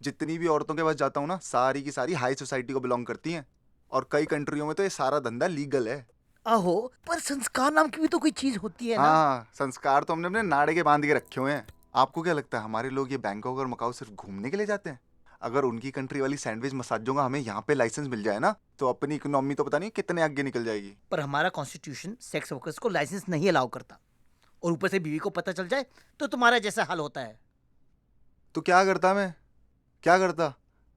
Speaker 1: जितनी भी औरतों के पास जाता हूँ ना, सारी की सारी हाई सोसाइटी को बिलोंग करती हैं। और कई कंट्रियों में तो ये सारा धंधा लीगल है।
Speaker 9: आहो, पर संस्कार नाम की भी तो कोई चीज होती है ना?
Speaker 1: हाँ, संस्कार तो हमने अपने नाड़े के बांध के रखे हुए हैं। आपको क्या लगता है हमारे लोग ये बैंकॉक और मकाऊ सिर्फ घूमने के लिए जाते हैं? अगर उनकी कंट्री वाली सैंडविच मसाजों का हमें यहाँ पे लाइसेंस मिल जाए ना, तो अपनी इकोनॉमी तो पता नहीं कितने आगे निकल जाएगी।
Speaker 9: पर हमारा कॉन्स्टिट्यूशन सेक्स वर्कर्स को लाइसेंस नहीं अलाउ करता, और ऊपर से बीवी को पता चल जाए तो तुम्हारा जैसा हाल होता है।
Speaker 1: तो क्या करता मैं? क्या करता?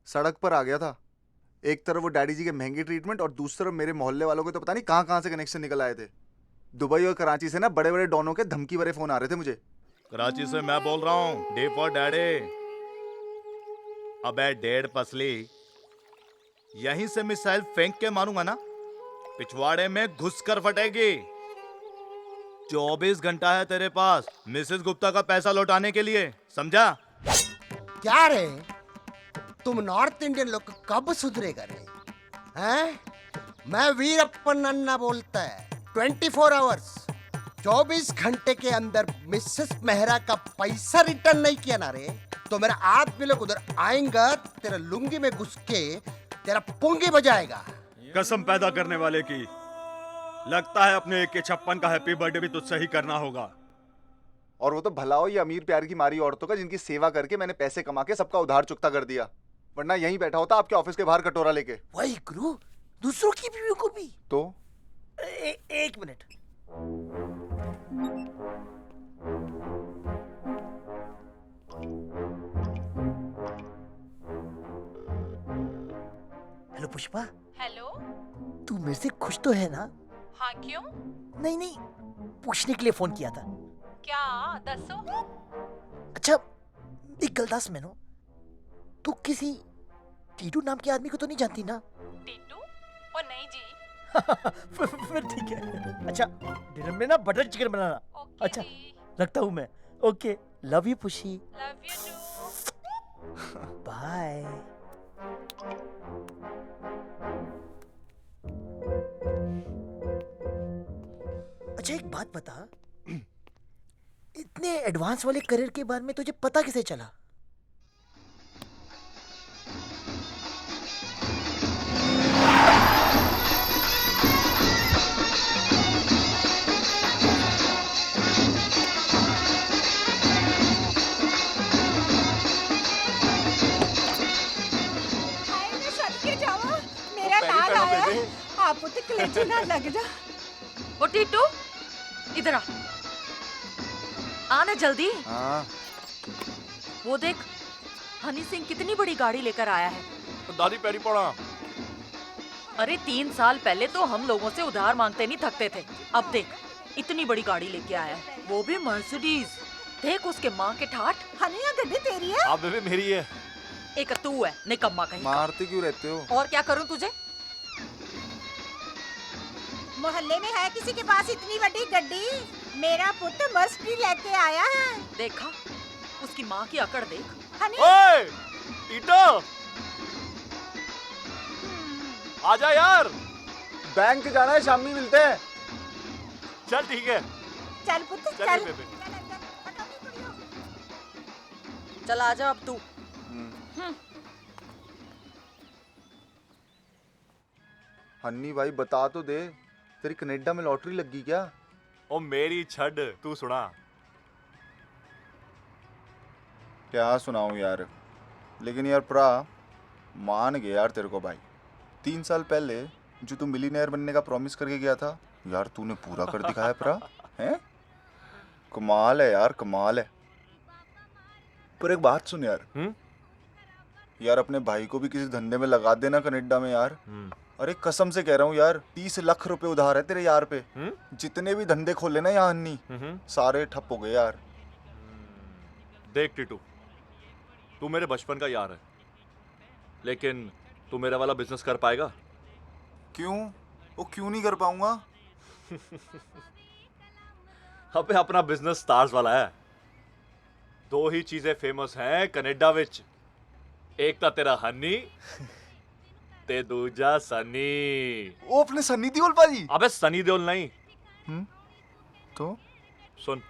Speaker 1: सड़क पर आ गया था। एक तरफ वो डैडी जी के महंगे ट्रीटमेंट और दूसरी तरफ मेरे मोहल्ले वालों के तो पता नहीं कहाँ कहाँ से कनेक्शन निकल आए थे। दुबई और कराची से ना बड़े बड़े डॉनों के धमकी भरे फोन आ रहे थे मुझे।
Speaker 22: कराची से मैं बोल रहा हूँ, डे फॉर डैडी। अबे डेढ़ पसली, यहीं से मिसाइल फेंक के मारूंगा ना, पिछवाड़े में घुस कर फटेगी। 24 घंटा है तेरे पास मिसेस गुप्ता का पैसा लौटाने के लिए, समझा?
Speaker 6: क्या रे, तुम नॉर्थ इंडियन लोग कब सुधरेगा रे? हैं? मैं वीरप्पन अन्ना बोलता है। 24 आवर्स 24 घंटे के अंदर मिसेस मेहरा का पैसा रिटर्न नहीं किया ना रे, तो मेरा आदमी लोग उधर आएंगा, तेरा लुंगी में घुस के तेरा पुंगी बजाएगा।
Speaker 22: कसम पैदा करने वाले की, लगता है अपने AK-56 का हैप्पी बर्थडे भी तुझसे ही करना होगा।
Speaker 1: और वो तो भला हो ये अमीर प्यार की मारी औरतों का, जिनकी सेवा करके मैंने पैसे कमा के सबका उधार चुकता कर दिया, वरना यहीं बैठा होता आपके ऑफिस के बाहर कटोरा लेके।
Speaker 9: वही गुरु, दूसरों की बीवियों को भी
Speaker 1: तो
Speaker 9: एक मिनट। हेलो पुष्पा।
Speaker 7: हेलो।
Speaker 9: तू मेरे से खुश तो है ना?
Speaker 7: हाँ क्यों?
Speaker 9: नहीं, पूछने के लिए फोन किया था।
Speaker 7: क्या? दसो।
Speaker 9: अच्छा एक गलदास मैनो, तू किसी टीटू नाम के आदमी को तो नहीं जानती ना?
Speaker 18: टीटू? ओ नहीं जी।
Speaker 9: फिर ठीक है। अच्छा डिनर में ना बटर चिकन बनाना। अच्छा रखता हूँ मैं। ओके लव यू पुशी।
Speaker 18: Love you too.
Speaker 9: बाय। अच्छा एक बात बता, इतने एडवांस वाले करियर के बारे में तुझे पता कैसे चला?
Speaker 4: मेरा लाल आया है। आप तो कलेजे ना लग जा।
Speaker 2: ओ टीटू इधर आ, आना जल्दी।
Speaker 1: हाँ
Speaker 2: वो देख हनी सिंह कितनी बड़ी गाड़ी लेकर आया है।
Speaker 22: दादी पैरी पड़ा।
Speaker 2: अरे 3 साल पहले तो हम लोगों से उधार मांगते नहीं थकते थे, अब देख इतनी बड़ी गाड़ी लेके आया है, वो भी मर्सिडीज। देख उसके माँ के ठाठ।
Speaker 4: हनी ये गड्डी तेरी है?
Speaker 22: आप बेबी मेरी है।
Speaker 2: एक तू है निकम्मा कहीं का।
Speaker 1: मारते क्यों रहते हो?
Speaker 2: और क्या करूं तुझे?
Speaker 4: मोहल्ले में है किसी के पास इतनी बड़ी गड्डी? मेरा पुत्र मर्सिडीज लेके आया है।
Speaker 2: देखा उसकी माँ की अकड़ देख।
Speaker 4: हनी
Speaker 22: ओए टीटो आजा यार,
Speaker 1: बैंक जाना है, शाम में मिलते हैं।
Speaker 22: चल ठीक है।
Speaker 4: चल पुत्र
Speaker 22: चल
Speaker 4: चल।
Speaker 22: बेबी।
Speaker 2: चल आजा अब तू।
Speaker 1: हन्नी भाई बता तो दे, तेरी कनाडा में लॉटरी लगी क्या?
Speaker 22: ओ मेरी छड़ तू सुना।
Speaker 1: क्या सुनाऊं यार, लेकिन यार प्रा मान गया यार तेरे को भाई। 3 साल पहले जो तू मिलीनियर बनने का प्रॉमिस करके गया था यार, तूने पूरा कर दिखाया प्रा। हैं? कमाल है यार, कमाल है। पर एक बात सुन यार, यार अपने भाई को भी किसी धंधे में लगा देना कनाडा में यार। अरे कसम से कह रहा हूँ यार, 30 लाख रुपए उधार है तेरे यार पे। जितने भी धंधे खोले ना यहाँ हन्नी, सारे ठप हो गए यार।
Speaker 22: देख टीटू, तू मेरे बचपन का यार है, लेकिन तू मेरा वाला बिजनेस कर पाएगा?
Speaker 1: क्यों? वो क्यों नहीं कर पाऊंगा?
Speaker 22: अबे अपना बिजनेस स्टार्स वाला है। 2 ही चीजें फेमस हैं कनाडा विच, एक था तेरा हनी ते दूजा सनी।
Speaker 1: वो अपने सनी देओल भाजी?
Speaker 22: अबे सनी देओल नहीं।
Speaker 1: तो
Speaker 22: सुन,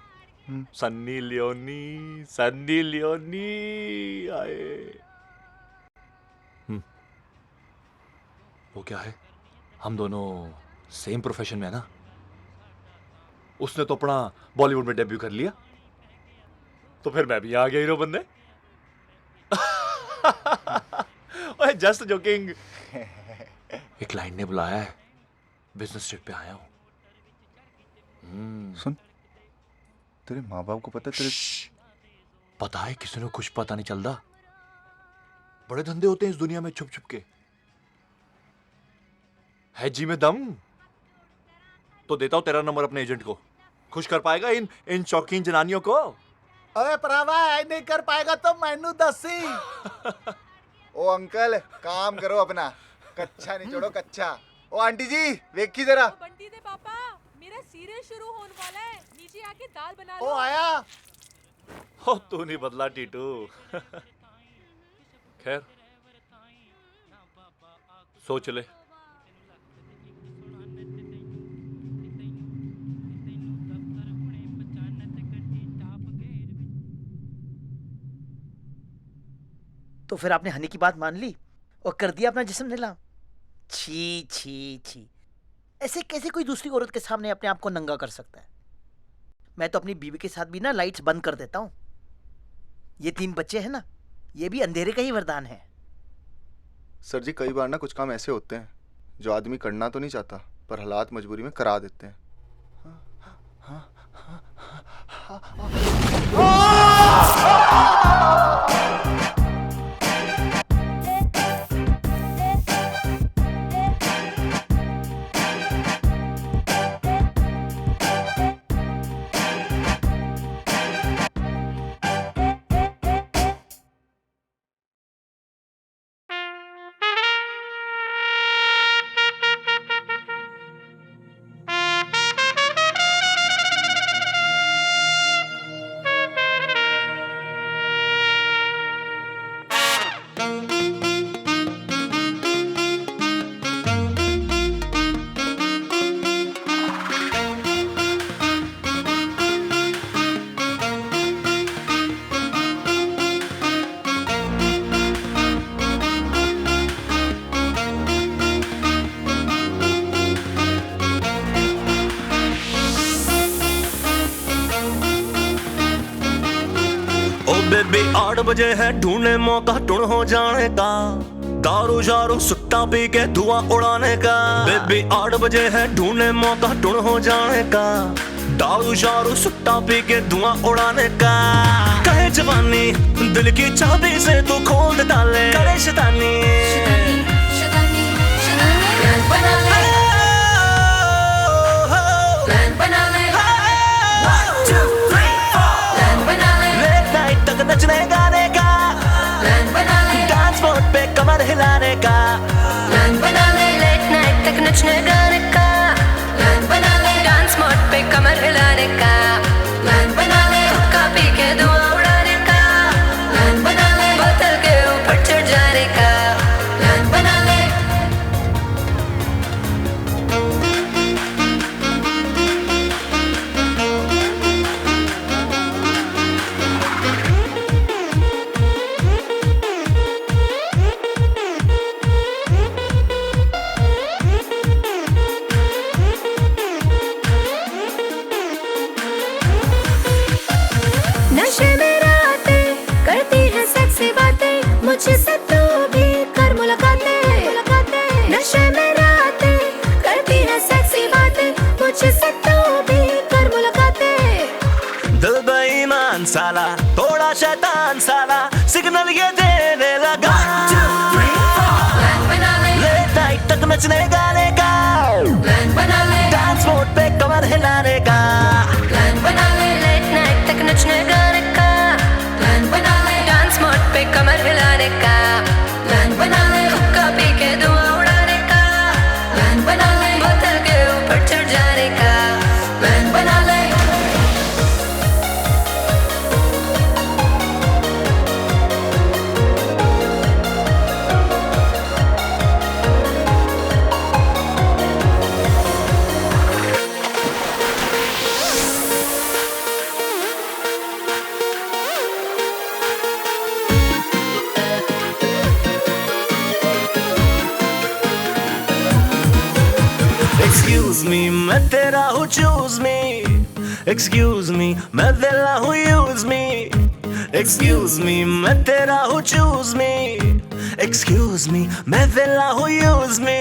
Speaker 22: सन्नी लियोनी, सन्नी लियोनी आए। वो क्या है, हम दोनों सेम प्रोफेशन में है ना। उसने तो अपना बॉलीवुड में डेब्यू कर लिया, तो फिर मैं भी आ गया हीरो बनने। ओए जस्ट जोकिंग। एक क्लाइंट ने बुलाया है, बिजनेस ट्रिप पे आया हूं।
Speaker 1: सुन, तेरे माँ बाप को पता है तेरे?
Speaker 22: पता है किसी को कुछ पता नहीं चलता। बड़े धंधे होते हैं इस दुनिया में छुप छुप के। है जी में दम तो देता हूं तेरा नंबर अपने एजेंट को। खुश कर पाएगा इन शौकीन जनानियों को।
Speaker 5: अरे भरावा ऐ नहीं कर पाएगा तो मैनू दसी।
Speaker 1: ओ अंकल काम करो अपना, कच्चा नहीं छोड़ो कच्चा। ओ आंटी जी देखी जरा।
Speaker 18: बंटी दे पापा, मेरा सीरियल शुरू होने वाला है, नीचे आके दाल बना
Speaker 5: ओ
Speaker 18: लो।
Speaker 5: आया।
Speaker 22: हो तू नहीं बदला टीटू। खैर सोच ले।
Speaker 9: तो फिर आपने हनी की बात मान ली और कर दिया अपना जिस्म नीला। छी छी छी, ऐसे कैसे कोई दूसरी औरत के सामने अपने आप को नंगा कर सकता है? मैं तो अपनी बीवी के साथ भी ना लाइट्स बंद कर देता हूँ। ये 3 बच्चे हैं ना, ये भी अंधेरे का ही वरदान है।
Speaker 1: सर जी कई बार ना कुछ काम ऐसे होते हैं जो आदमी करना तो नहीं चाहता, पर हालात मजबूरी में करा देते हैं।
Speaker 3: बेबी 8 बजे है ढूंढने मौका टुन हो जाने का दारू शारू सुट्टा पी के धुआं उड़ाने का बेबी 8 बजे है ढूंढने मौका टुन हो जाने का दारू शारू सुट्टा पी के धुआं उड़ाने का कहे जवानी दिल की चाबी से तू खोल डाले करे शैतानी बना ले नचने गाने का प्लान बना ले डांस फ्लोर पे कमर हिलाने का प्लान बना ले लेट नाइट तक नचने गाने का प्लान बना ले डांस फ्लोर पे कमर हिलाने का प्लान बना ले हुक्का पी के धुआं उड़ाने का प्लान बना ले बोतल के ऊपर चढ़ जाने का प्लान बना ले मुझसे तू भी कर मुलाकातें नशे में रातें करती है सेक्सी बातें मुझसे तू भी कर मुलाकातें दिल बेईमान साला थोड़ा शैतान साला सिग्नल ये देने लगा प्लान बना ले लेट नाइट तक नचने गाने का प्लान बना ले डांस फ्लोर पे कमर हिलाने का प्लान बना ले लेट नाइट तक नचने गाने का प्लान बना ले डांस फ्लोर पे कमर हिलाने का प्लान बना ले हुक्का पी के धुआं उड़ाने का प्लान बना ले बोतल के ऊपर चढ़ जाने का प्लान बना ले Excuse me, मैं तेरा हूँ choose me. Excuse me, मैं तेरा हूँ use me. Excuse me, मैं तेरा हूँ choose me. Excuse me, मैं तेरा हूँ use me.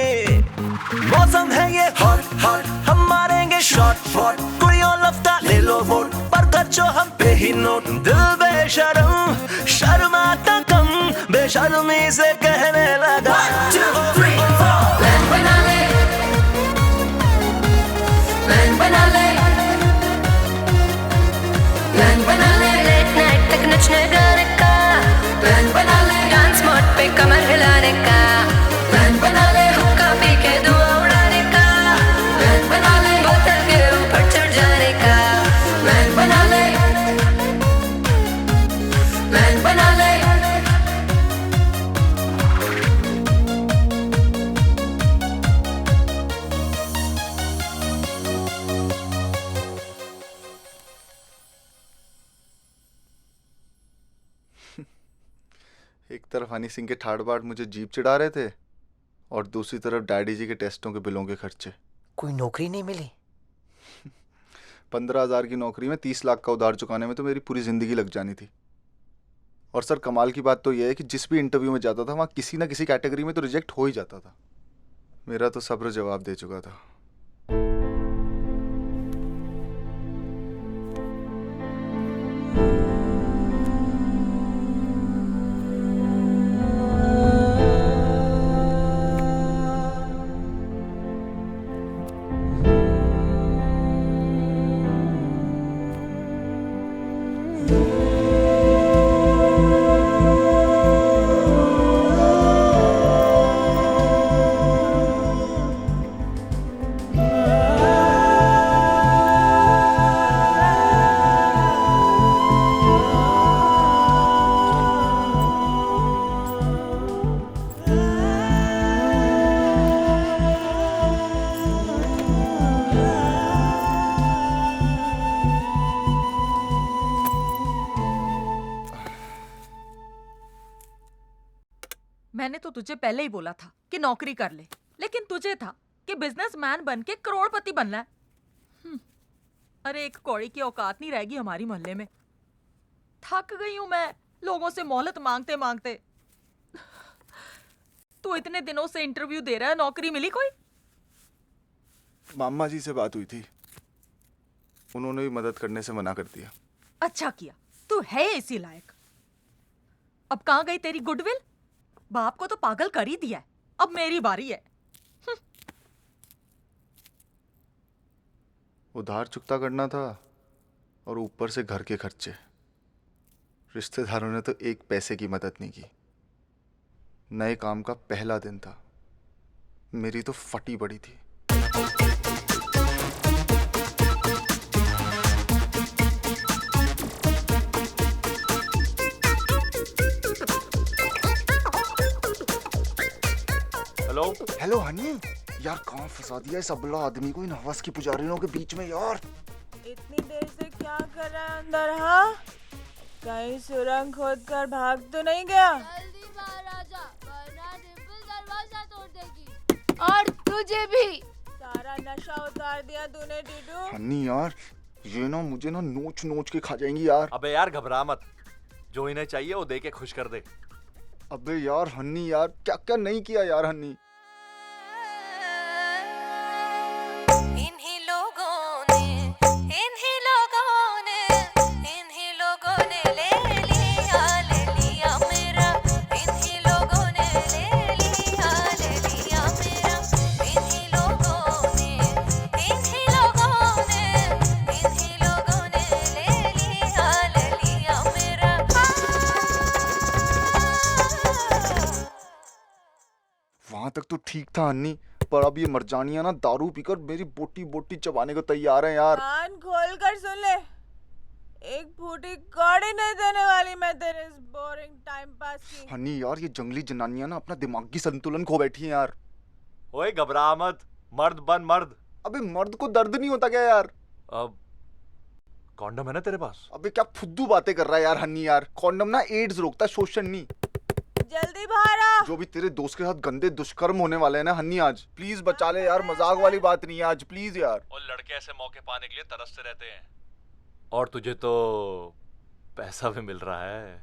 Speaker 3: मौसम है ये hot hot, हम मारेंगे shot shot. कुड़ियों लफ्ता ले लो वोट, पर खर्चो हम पे ही नोट. दिल बेशर्म, शर्माता कम, बेशर्मी से कहने लगा. 1, 2, 3, 4. प्लान बना ले. प्लान बना ले प्लान बना ले लेट नाइट तक नचने गाने का प्लान बना ले डांस मोड पे कमर हिलाने का प्लान बना ले हुक्का पी के धुआं उड़ाने का प्लान बना ले बोतल के ऊपर चढ़ जाने का प्लान बना ले प्लान बना ले
Speaker 1: एक तरफ हनी सिंह के ठाड़ बाट मुझे जीप चढ़ा रहे थे और दूसरी तरफ डैडी जी के टेस्टों के बिलों के खर्चे.
Speaker 9: कोई नौकरी नहीं मिली.
Speaker 1: 15,000 की नौकरी में 30 लाख का उधार चुकाने में तो मेरी पूरी जिंदगी लग जानी थी. और सर कमाल की बात तो यह है कि जिस भी इंटरव्यू में जाता था वहाँ किसी ना किसी कैटेगरी में तो रिजेक्ट हो ही जाता था. मेरा तो सब्र जवाब दे चुका था.
Speaker 18: मैंने तो तुझे पहले ही बोला था कि नौकरी कर ले, लेकिन तुझे था कि बिजनेसमैन बन के करोड़पति बनना है। अरे एक कौड़ी की औकात नहीं रहेगी हमारी मोहल्ले में। थक गई हूं मैं लोगों से मोहलत मांगते मांगते। तू इतने दिनों से इंटरव्यू दे रहा है, नौकरी मिली कोई?
Speaker 1: मामा जी से बात हुई थी, उन्होंने भी मदद करने से मना कर दिया।
Speaker 18: अच्छा किया, तू है इसी लायक। अब कहां गई तेरी गुडविल? बाप को तो पागल कर ही दिया है, अब मेरी बारी है।
Speaker 1: उधार चुकता करना था और ऊपर से घर के खर्चे। रिश्तेदारों ने तो एक पैसे की मदद नहीं की। नए काम का पहला दिन था, मेरी तो फटी पड़ी थी।
Speaker 22: हेलो
Speaker 1: हेलो हनी, यार कहाँ फंसा दिया इस अबला आदमी को इन हवस की पुजारियों के बीच में यार।
Speaker 7: इतनी देर से क्या कर रहा है अंदर? हाँ, कहीं सुरंग खोद कर भाग तो नहीं गया?
Speaker 10: जल्दी बाहर आ जा, वरना डिम्पल दरवाजा तोड़ देगी। और तुझे भी।
Speaker 7: सारा नशा उतार दिया तूने टीटू।
Speaker 1: हनी यार, ये ना मुझे ना नोच नोच के खा जाएंगी यार।
Speaker 22: अबे यार घबरा मत, जो इन्हें चाहिए वो दे के खुश कर दे।
Speaker 1: अबे यार हनी यार, क्या क्या नहीं किया यार हनी।
Speaker 12: इन्हीं लोगों ने ले लिया मेरा। इन्हीं लोगों ने ले लिया मेरा। इन्हीं लोगों ने ले लिया मेरा।
Speaker 1: वहां तक तो ठीक था हनी, पर अब ये मरजानियां ना दारू पीकर मेरी बोटी बोटी चबाने को तैयार है यार।
Speaker 7: कान खोल कर सुन ले, एक फूटी कौड़ी नहीं देने वाली मैं तेरे इस बोरिंग टाइम पास की।
Speaker 1: हनी यार, ये जंगली जनानियां ना अपना दिमागी संतुलन खो बैठी हैं यार।
Speaker 22: ओए घबरा मत, मर्द बन मर्द।
Speaker 1: अबे मर्द को दर्द नहीं होता क्या यार?
Speaker 22: अब कॉन्डम है ना तेरे पास?
Speaker 1: अबे क्या फुद्दू बातें कर रहा है यार हनी यार। कॉन्डम ना एड्स रोकता है, शोषण नहीं।
Speaker 7: जल्दी बाहर आ।
Speaker 1: जो भी तेरे दोस्त के साथ गंदे दुष्कर्म होने वाले हैं ना हनी, आज प्लीज बचा ले यार। मजाक वाली बात नहीं है आज, प्लीज यार।
Speaker 22: और लड़के ऐसे मौके पाने के लिए तरसते रहते हैं, और तुझे तो पैसा भी मिल रहा है।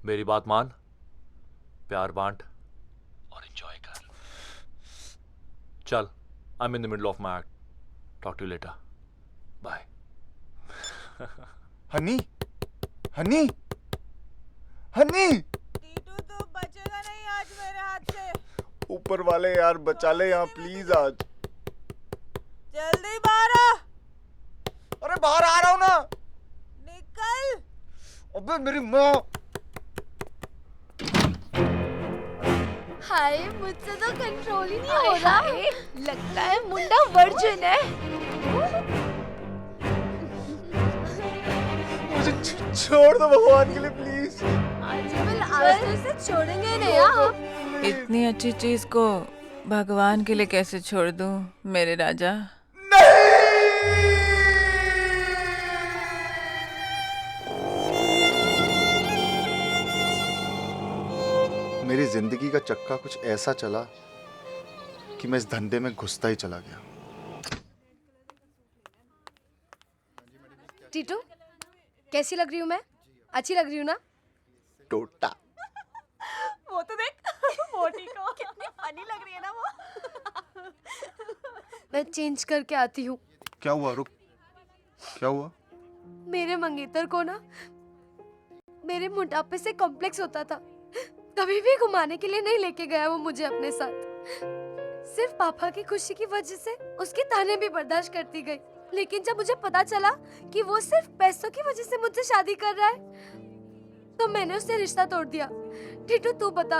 Speaker 22: मेरी बात मान, प्यार बांट और एंजॉय कर। चल, I am in the middle of my act, talk to you later, bye.
Speaker 1: Honey honey honey,
Speaker 7: Titu तो बचेगा नहीं आज मेरे हाथ से।
Speaker 1: ऊपर वाले यार बचा ले यहाँ प्लीज आज।
Speaker 7: जल्दी बाहर आ।
Speaker 1: अरे बाहर आ रहा हूँ ना।
Speaker 7: निकल।
Speaker 1: अबे मेरी माँ।
Speaker 10: हाय, मुझसे तो कंट्रोल ही नहीं हो रहा। लगता है मुंडा वर्जिन है।
Speaker 1: मुझे छोड़ दो भगवान के लिए प्लीज।
Speaker 10: आज तो इसे छोड़ेंगे नहीं हम।
Speaker 7: इतनी अच्छी चीज को भगवान के लिए कैसे छोड़ दूं मेरे राजा?
Speaker 1: मेरी जिंदगी का चक्का कुछ ऐसा चला कि मैं इस धंधे में घुसता ही चला गया।
Speaker 10: टीटू, कैसी लग रही हूँ मैं? अच्छी लग रही हूँ ना?
Speaker 1: टोटा।
Speaker 18: वो तो देख, मोटी को कितनी फनी लग रही है ना वो।
Speaker 10: मैं चेंज करके आती हूँ।
Speaker 1: क्या हुआ? रुक, क्या हुआ?
Speaker 10: मेरे मंगेतर को ना मेरे मोटापे से कॉम्प्लेक्स होता था। कभी भी घुमाने के लिए नहीं लेके गया वो मुझे अपने साथ। सिर्फ पापा की खुशी की वजह से उसके ताने भी बर्दाश्त करती गई। लेकिन जब मुझे पता चला कि वो सिर्फ पैसों की वजह से मुझसे शादी कर रहा है, तो मैंने उससे रिश्ता तोड़ दिया। टीटू तू बता,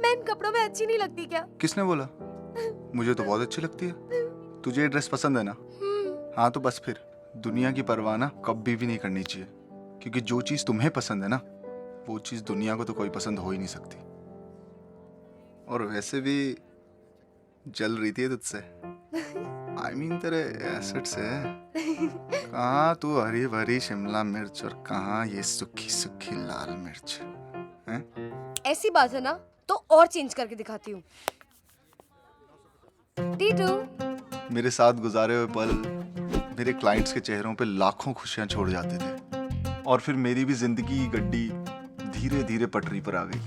Speaker 10: मैं इन कपड़ों में अच्छी नहीं लगती क्या?
Speaker 1: किसने बोला? मुझे तो बहुत अच्छी लगती है। तुझे ये ड्रेस पसंद है ना? हाँ तो बस फिर दुनिया की परवाह ना कभी भी नहीं करनी चाहिए, क्योंकि जो चीज तुम्हें पसंद है ना, वो चीज दुनिया को तो कोई पसंद हो ही नहीं सकती। और वैसे भी जल रही थी तुझसे। I mean, तेरे एसिड से। कहाँ तू हरी भरी शिमला मिर्च और कहाँ ये सुखी सुखी लाल मिर्च हैं?
Speaker 10: ऐसी बात है ना तो और चेंज करके दिखाती हूँ। टीटू
Speaker 1: मेरे साथ गुजारे हुए पल मेरे क्लाइंट्स के चेहरों पे लाखों खुशियां छोड़ जाते थे और फिर मेरी भी जिंदगी की गड्डी धीरे धीरे पटरी पर आ गई।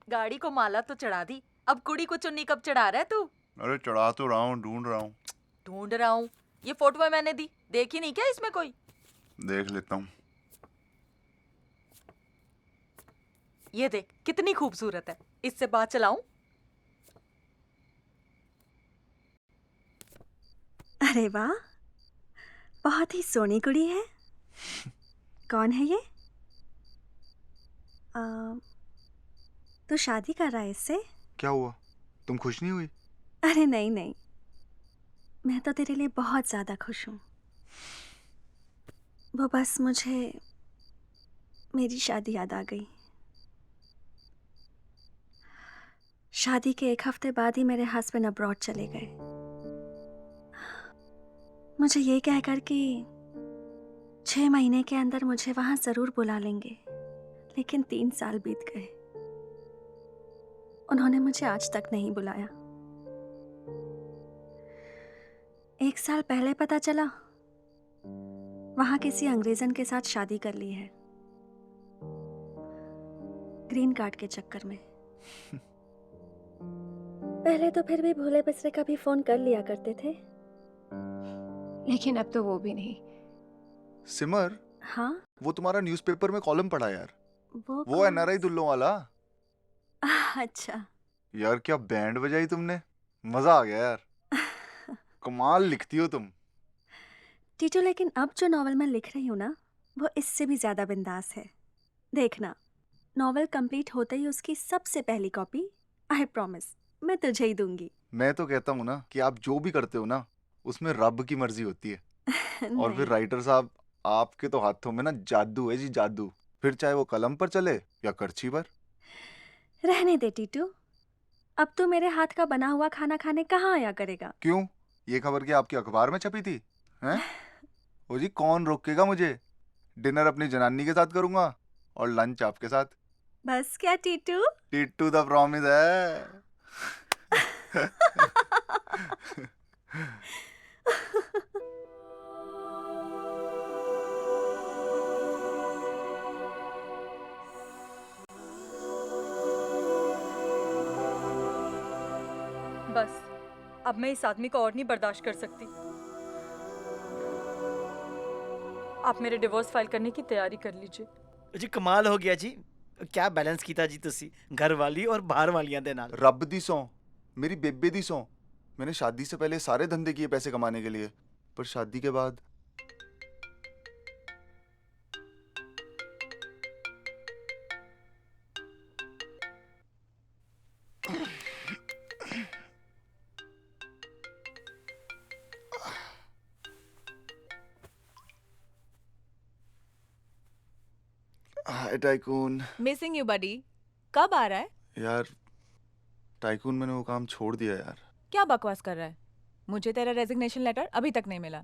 Speaker 18: गाड़ी को माला तो चढ़ा दी, अब कुड़ी को चुन्नी कब चढ़ा रहा है तू?
Speaker 1: अरे चढ़ा तो रहा हूँ, ढूंढ रहा हूँ।
Speaker 18: ढूंढ रहा हूँ? ये फोटो मैंने दी, देखी नहीं क्या इसमें कोई?
Speaker 1: देख लेता हूँ।
Speaker 18: ये देख कितनी खूबसूरत है, इससे बात चलाऊं?
Speaker 8: अरे वाह, बहुत ही सोनी कुड़ी है। कौन है ये? तू शादी कर रहा है इससे?
Speaker 1: क्या हुआ, तुम खुश नहीं हुई?
Speaker 8: अरे नहीं नहीं, मैं तो तेरे लिए बहुत ज़्यादा खुश हूँ। वो बस मुझे मेरी शादी याद आ गई। शादी के एक हफ्ते बाद ही मेरे हस्बैंड अब्रॉड चले गए, मुझे ये कहकर कि 6 महीने के अंदर मुझे वहाँ ज़रूर बुला लेंगे, लेकिन 3 साल बीत गए। उन्होंने मुझे आज तक नहीं बुलाया। 1 साल पहले पता चला वहाँ किसी अंग्रेजन के साथ शादी कर ली है, ग्रीन कार्ड के चक्कर में। पहले तो फिर भी भोले बिसरे का भी फोन कर लिया करते थे,
Speaker 10: लेकिन अब तो वो भी नहीं।
Speaker 1: सिमर,
Speaker 8: हाँ
Speaker 1: वो तुम्हारा न्यूज़पेपर में कॉलम पढ़ा यार, वो
Speaker 8: कौन?
Speaker 1: एनआरआई दुल्लों वाला।
Speaker 8: अच्छा
Speaker 1: यार क्या बैंड बजाई तुमने, मजा आ गया यार। कमाल लिखती हो तुम।
Speaker 8: टीटू, लेकिन अब जो नॉवल मैं लिख रही हूँ ना, वो इससे भी ज्यादा बिंदास है। देखना, नॉवल कंप्लीट होते ही उसकी सबसे पहली कॉपी आई प्रॉमिस मैं तुझे ही दूंगी।
Speaker 1: मैं तो कहता हूँ ना कि आप जो भी करते हो ना, उसमें रब की मर्जी होती है। और फिर
Speaker 8: नहीं।
Speaker 1: राइटर साहब, आपके तो हाथों में ना जादू है जी, जादू। फिर चाहे वो कलम पर चले या करछी पर।
Speaker 8: रहने दे टीटू, अब तू मेरे हाथ का बना हुआ खाना खाने कहाँ आया करेगा?
Speaker 1: क्यों, ये खबर क्या आपके अखबार में छपी थी हैं? ओ जी, कौन रोकेगा मुझे? डिनर अपनी जनानी के साथ करूंगा और लंच आपके साथ।
Speaker 8: बस क्या टीटू?
Speaker 1: टिट्टू द प्रॉमिस है।
Speaker 2: बस अब मैं इस आदमी को और नहीं बर्दाश्त कर सकती। आप मेरे डिवोर्स फाइल करने की तैयारी कर लीजिए।
Speaker 9: जी कमाल हो गया जी, क्या बैलेंस कीता जी तुसी घर वाली और बाहर वालियां दे नाल।
Speaker 1: रब दी सौं, मेरी बेबे दी सौं, मैंने शादी से पहले सारे धंधे किए पैसे कमाने के लिए, पर शादी के बाद hi tycoon.
Speaker 7: Missing you buddy. कब आ रहा है?
Speaker 1: यार टाइकून, मैंने वो काम छोड़ दिया यार।
Speaker 7: क्या बकवास कर रहा है? मुझे तेरा रेजिग्नेशन लेटर अभी तक नहीं मिला।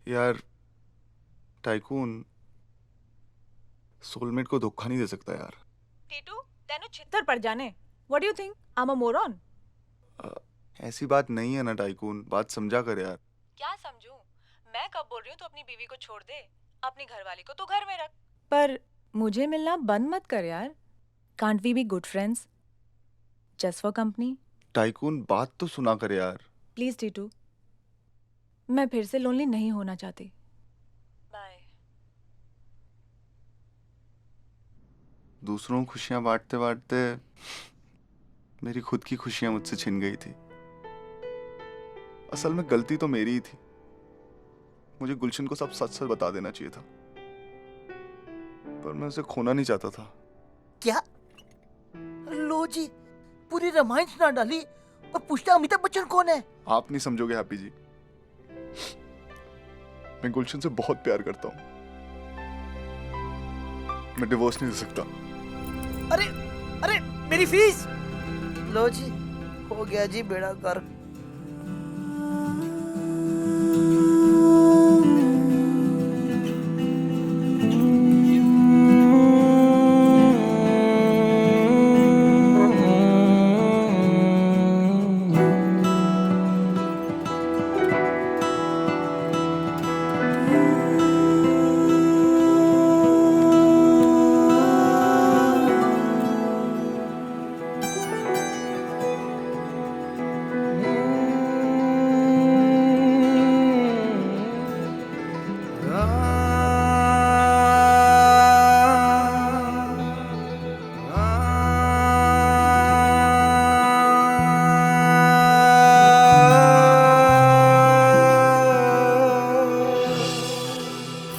Speaker 1: यार टाइकून, सोलमेट को धोखा नहीं दे सकता यार।
Speaker 7: टीटू, तेनू छितर पड़ जाने। What do you think, I am a moron?
Speaker 1: ऐसी बात नहीं है ना टाइकून, बात समझा कर यार।
Speaker 7: क्या समझूं? मैं कब बोल रही हूँ तो अपनी बीवी को छोड़ दे, अपनी घरवाली को तो घर में रख। पर मुझे मिलना बंद मत कर यार। Can't we be good friends just for company?
Speaker 1: Tycoon, बात तो सुना कर यार।
Speaker 7: प्लीज टीटू, मैं फिर से लोनली नहीं होना चाहती। बाय।
Speaker 1: दूसरों को खुशियां बांटते बांटते मेरी खुद की खुशियां मुझसे छिन गई थी। असल में गलती तो मेरी ही थी। मुझे गुलशन को सब सच सच बता देना चाहिए था, पर मैं उसे खोना नहीं चाहता था।
Speaker 9: क्या? लो जी, पूरी रामायण सुना डाली और पूछता अमिताभ बच्चन कौन है?
Speaker 1: आप नहीं समझोगे हैप्पी जी, मैं गुलशन से बहुत प्यार करता हूँ। मैं डिवोर्स नहीं दे सकता।
Speaker 9: अरे अरे मेरी फीस। लो जी, हो गया जी बेड़ा गर्क।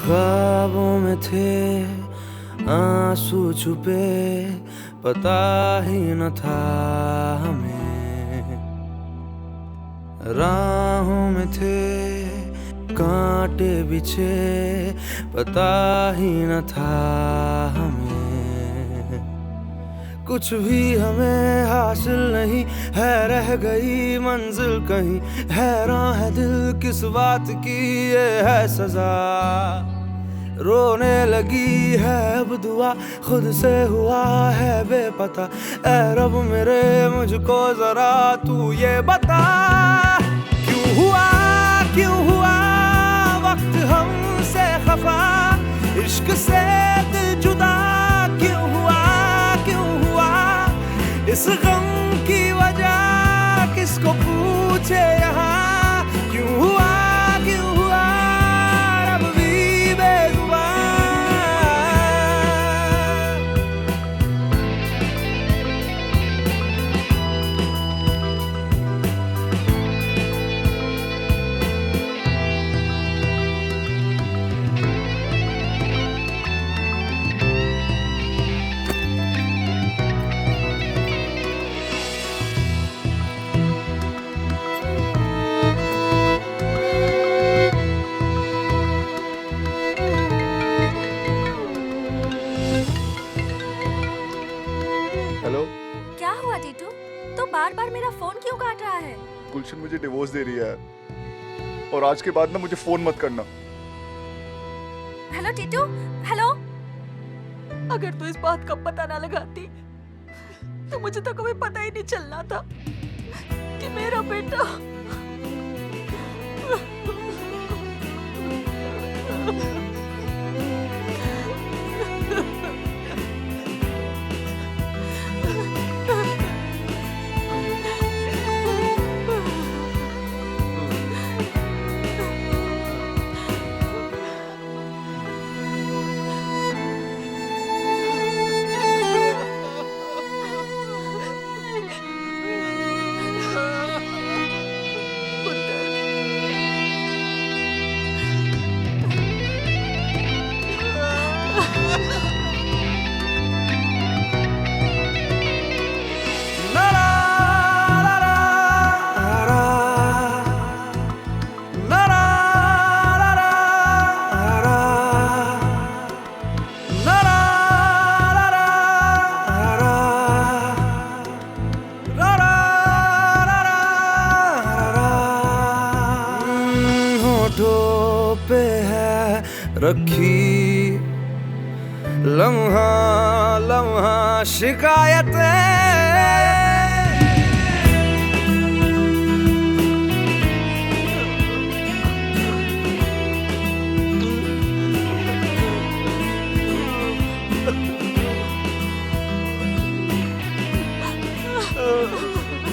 Speaker 19: ख्वाबों में थे आंसू छुपे, पता ही न था हमें। राहों में थे कांटे बिछे, पता ही न था हमें। कुछ भी हमें हासिल नहीं है, रह गई मंजिल कहीं। हैरान है दिल किस बात की ये है सजा। रोने लगी है अब दुआ, खुद से हुआ है बेपता। ऐ रब मेरे मुझको जरा तू ये बता, क्यों हुआ वक्त हमसे खफा। इश्क से दिल जुदा क्यों हुआ इस गम की वजह किसको पूछे यहाँ। क्यों हुआ रब भी बेजुबान।
Speaker 8: क्या हुआ टीटू? तो बार बार मेरा फोन क्यों काट रहा है?
Speaker 1: गुलशन मुझे डिवोर्स दे रही है, और आज के बाद ना मुझे फोन मत करना।
Speaker 8: Hello Titu, hello.
Speaker 18: अगर तू इस बात का पता ना लगाती तो मुझे तो कभी पता ही नहीं चलना था कि मेरा बेटा पे है रखी लम्हा लम्हा शिकायतें।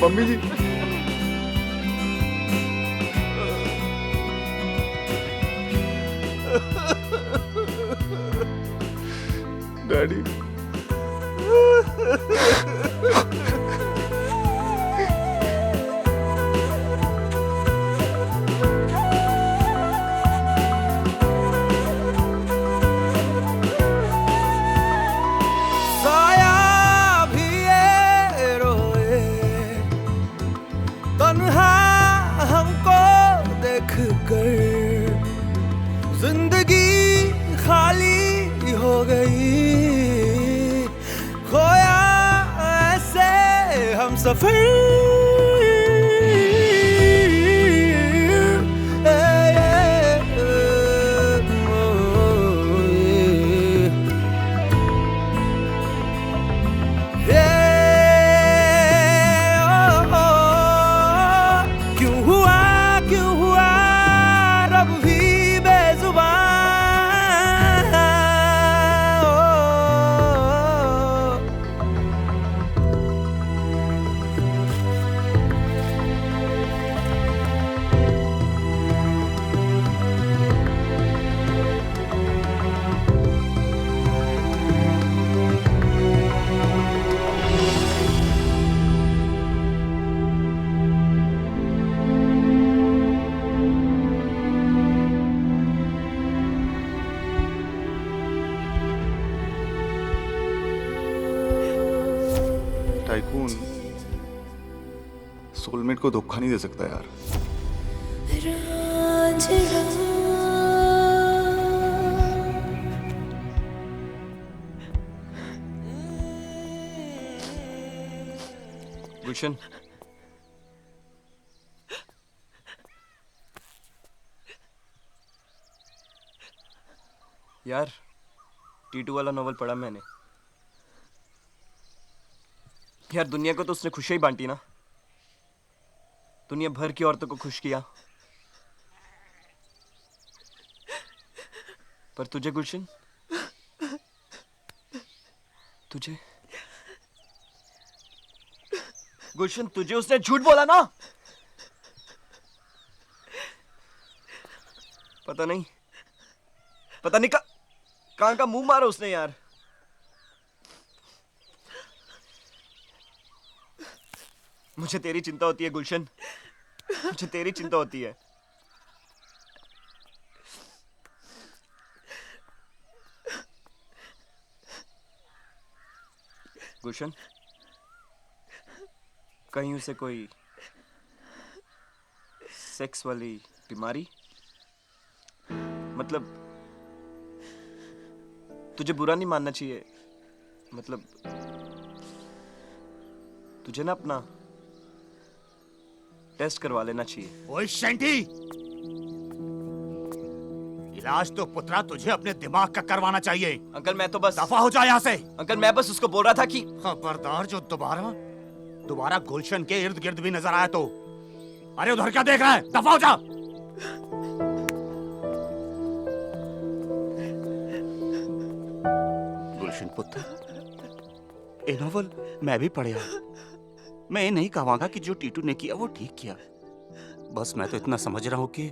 Speaker 1: मम्मी जी, डैडी,
Speaker 19: सफर क्यों हुआ रब भी बेजुबान
Speaker 1: टाइकून सोलमेट को धोखा नहीं दे सकता यार।
Speaker 16: गुलशन, यार टीटू वाला नॉवल पढ़ा मैंने। यार दुनिया को तो उसने खुशियां ही बांटी ना, दुनिया भर की औरतों को खुश किया, पर तुझे गुलशन, तुझे गुलशन तुझे उसने झूठ बोला ना। पता नहीं कहां का मुंह मारा उसने यार। मुझे तेरी चिंता होती है गुलशन, मुझे तेरी चिंता होती है। गुलशन, कहीं उसे कोई सेक्स वाली बीमारी, मतलब तुझे बुरा नहीं मानना चाहिए, मतलब तुझे ना अपना टेस्ट करवा लेना चाहिए।
Speaker 22: ओए शेंटी, इलाज तो पुत्रा तुझे अपने दिमाग का करवाना चाहिए।
Speaker 16: अंकल मैं तो बस
Speaker 22: दफा हो जा यहाँ से।
Speaker 16: अंकल मैं बस उसको बोल रहा था कि
Speaker 22: खबरदार जो दोबारा गुलशन के इर्द गिर्द भी नजर आया तो। अरे उधर क्या देख रहा है, दफा हो जा। गुलशन पुत्र, ये नॉवल मैं भी पढ़िया। मैं ये नहीं कहूंगा कि जो टीटू ने किया वो ठीक किया, बस मैं तो इतना समझ रहा हूं कि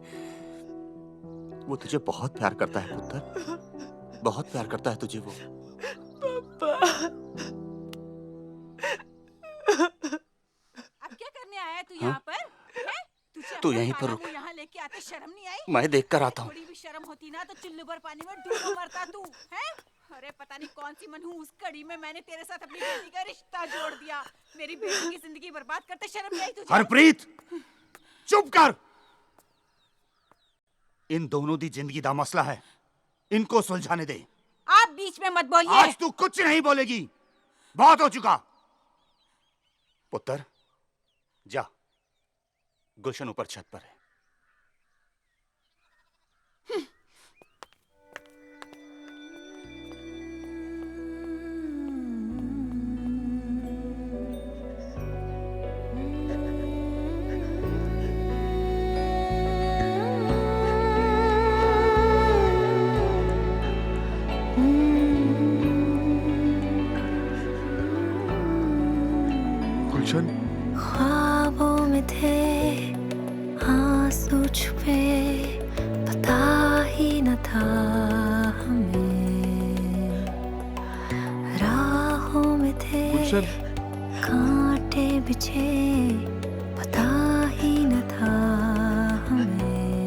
Speaker 22: वो तुझे बहुत प्यार करता है पुत्र, बहुत प्यार करता है तुझे वो।
Speaker 4: अब क्या करने आया तू यहाँ पर? हैं? तुझे
Speaker 22: तू
Speaker 4: अपना
Speaker 22: यहीं पर
Speaker 4: खाना
Speaker 22: रुक।
Speaker 4: वो यहाँ लेके आते शर्म नहीं आई?
Speaker 22: मैं देख कर आता हूँ।
Speaker 4: थोड़ी भी शर्म होती ना तो चुल्लू भर पानी में डूब मरता तू, हैं? अरे पता नहीं कौन सी मनहूस कड़ी में मैंने तेरे साथ अपनी बेटी का रिश्ता जोड़ दिया। मेरी बेटी की जिंदगी बर्बाद करते शर्म नहीं आई तुझे?
Speaker 22: हरप्रीत, चुप कर। इन दोनों दी जिंदगी दा मसला है, इनको सुलझाने दे।
Speaker 4: आप बीच में मत बोलिए।
Speaker 22: आज तू कुछ नहीं बोलेगी, बहुत हो चुका। पुत्र जा, गुलशन ऊपर छत पर है।
Speaker 1: गुलशन,
Speaker 3: ख्वाबों में थे आंसू छुपे, पता ही न था हमें। राहों में थे कांटे बिछे, पता ही न था हमें।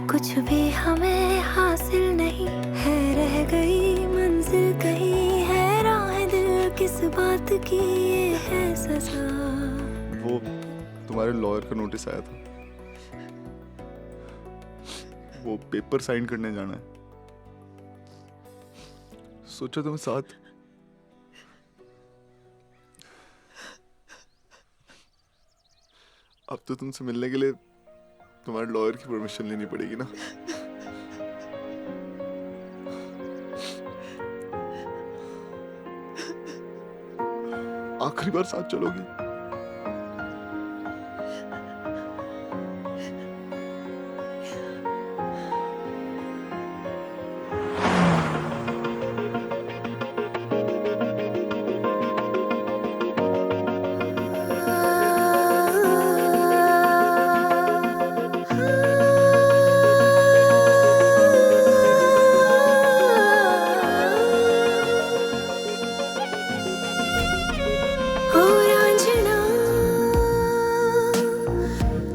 Speaker 3: कुछ भी हमें हासिल नहीं है, रह गई मंजिल कहीं है, राह दिल किस बात की ये है सजा।
Speaker 1: वो तुम्हारे लॉयर का नोटिस आया था, वो पेपर साइन करने जाना है। सोचा तुम्हें साथ अब तो तुमसे मिलने के लिए तुम्हारे लॉयर की परमिशन लेनी पड़ेगी ना। आखिरी बार साथ चलोगी?
Speaker 3: हो रांझना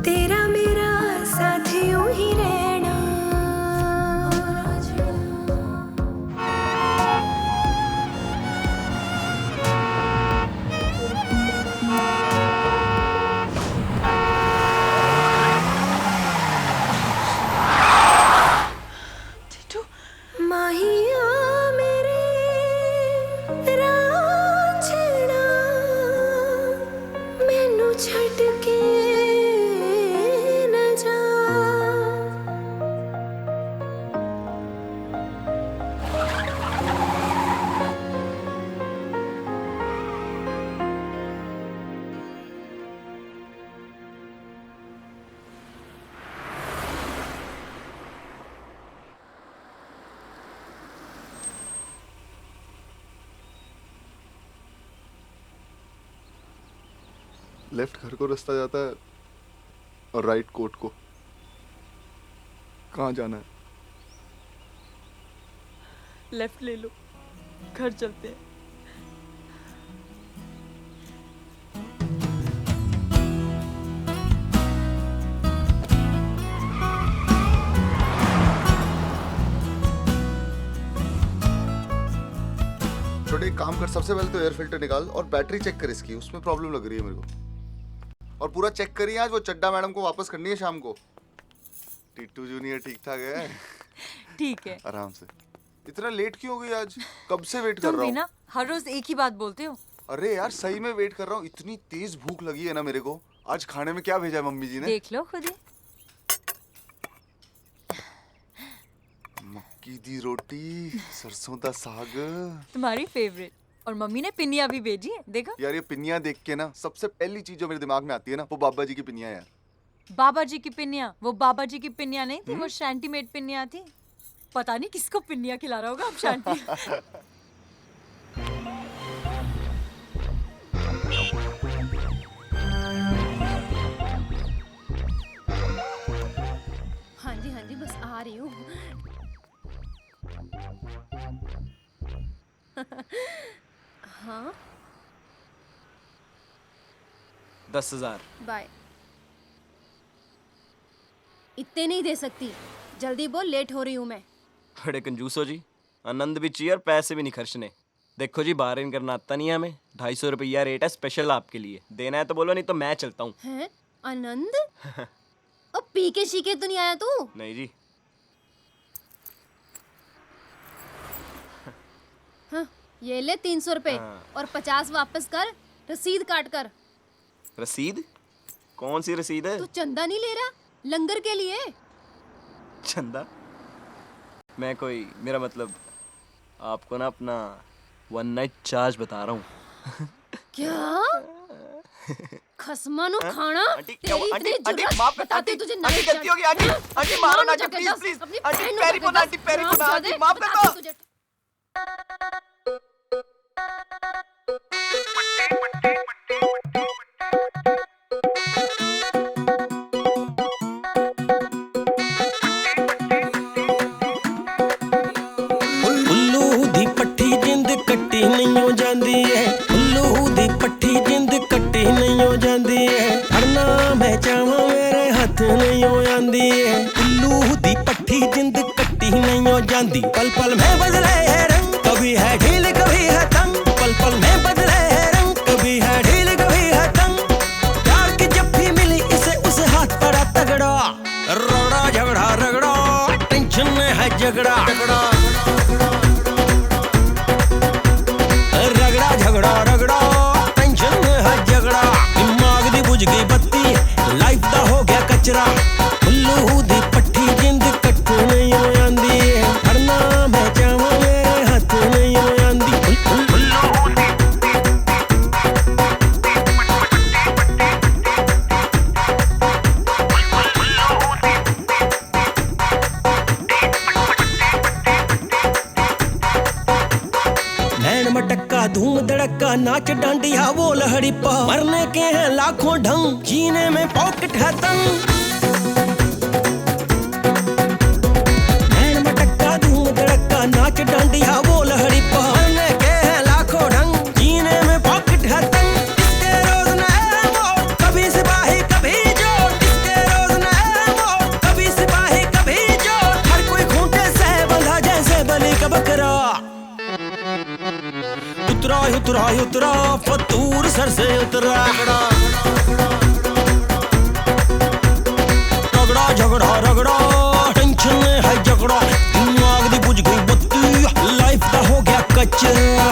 Speaker 3: तेरा मेरा साथ यूं ही रहना। माहिया मेरे रांझना मैनू छड्ड के न जा।
Speaker 1: लेफ्ट घर को रास्ता जाता है और राइट कोर्ट को। कहाँ जाना है?
Speaker 18: लेफ्ट ले लो, घर चलते हैं।
Speaker 1: छोटे एक काम कर, सबसे पहले तो एयर फिल्टर निकाल और बैटरी चेक कर इसकी, उसमें प्रॉब्लम लग रही है मेरे को। और पूरा चेक करिए, आज वो चड्डा मैडम को वापस करनी है शाम को। टीटू जूनियर ठीक ठाक है?
Speaker 18: ठीक है।
Speaker 1: आराम से। इतना लेट क्यों हो गई आज? कब से वेट कर
Speaker 18: तुम
Speaker 1: रहा
Speaker 18: भी
Speaker 1: हूँ।
Speaker 18: ना हर रोज एक ही बात बोलते हो।
Speaker 1: अरे यार सही में वेट कर रहा हूँ, इतनी तेज भूख लगी है ना मेरे को। आज खाने में क्या भेजा है मम्मी जी ने?
Speaker 18: देख लो खुद ही।
Speaker 1: मक्की दी रोटी, सरसों दा साग।
Speaker 18: तुम्हारी फेवरेट। और मम्मी ने पिनिया भी भेजी है, देखो।
Speaker 1: यार ये पिनिया देख के ना सबसे पहली चीज जो मेरे दिमाग में आती है ना, वो बाबा जी की पिनिया है यार।
Speaker 18: बाबा जी की पिनिया? वो बाबा जी की पिनिया नहीं थी, वो शांति मेड पिनिया थी। पता नहीं किसको पिनिया खिला रहा होगा अब शांति।
Speaker 10: हाँ जी बस आ रही हूँ। हाँ
Speaker 16: 10,000।
Speaker 10: बाय। इतने नहीं दे सकती, जल्दी बोल, लेट हो रही हूँ मैं।
Speaker 16: बड़े कंजूस हो जी, आनंद भी चाहिए और पैसे भी नहीं खर्चने। देखो जी, बार्गेन करना आता नहीं है हमें। 250 रुपया रेट है स्पेशल आपके लिए। देना है तो बोलो, नहीं तो मैं चलता हूँ।
Speaker 10: हैं? आनंद? अब पी के शीके तो नहीं आया तू?
Speaker 16: नहीं जी।
Speaker 10: हाँ, ये ले 300 रुपए और 50 वापस कर, रसीद काट कर।
Speaker 16: रसीद? कौन सी रसीद है?
Speaker 10: तू चंदा नहीं ले रहा लंगर के लिए?
Speaker 16: चंदा? मैं कोई, मेरा मतलब आपको ना अपना 1 नाइट चार्ज बता रहा हूँ।
Speaker 10: क्या? खसमानु खाना?
Speaker 16: क्या हुआ?
Speaker 10: तेरी इतनी
Speaker 16: आंटी,
Speaker 10: जुर्रत
Speaker 16: माफ कर,
Speaker 10: बताते
Speaker 16: आंटी,
Speaker 10: तुझे
Speaker 16: आंटी
Speaker 10: नाइट
Speaker 16: गलती हो गई, आंटी, आंटी मारो ना, आंटी, प्लीज, प्लीज, आंटी, पैरी पोना, आंटी, पैरी पोना, आंटी, माफ कर दो।
Speaker 11: उल्लू दी पट्टी जिंद कट्टी नहीं हो जाती है। उल्लू दी पट्टी जिंद कट्टी नहीं हो जाती है। अड़ना मैं चाहवा मेरे हाथ नहीं हो जाती है। उल्लू दी पट्टी जिंद कट्टी नहीं हो जाती। पल पल में बदले है रंग, कभी है ढील कभी है तंग। पल पल में बदले है रंग, कभी है ढील कभी है तंग। प्यार की जब भी मिली इसे उस हाथ पड़ा तगड़ा। रगड़ा झगड़ा रगड़ा, टेंशन में है झगड़ा झगड़ा रगड़ा झगड़ा रगड़ा, टेंशन में है झगड़ा। दिमाग दी बुझ गई बत्ती, लाइट धूम धड़का नाच डांडिया वो लहड़ी पा मरने के हैं लाखों ढंग जीने में पॉकेट है तंग नैन मटक्का धूम धड़का नाच डांडिया वो लहड़ी पा मरने के हैं लाखों ढंग जीने में पॉकेट है तंग इसके रोज नए मोड़ कभी सिपाही कभी जोड़ इसके रोज नए मोड़ कभी सिपाही कभी जोड़ हर कोई खूंटे से बंधा जैसे बलि का बकरा उतरा उतरा उतरा फतूर सर से उतरा रगड़ा झगड़ा रगड़ा टेंशन है झगड़ा दिमाग दी बुझ गई बत्ती लाइफ का हो गया कचरा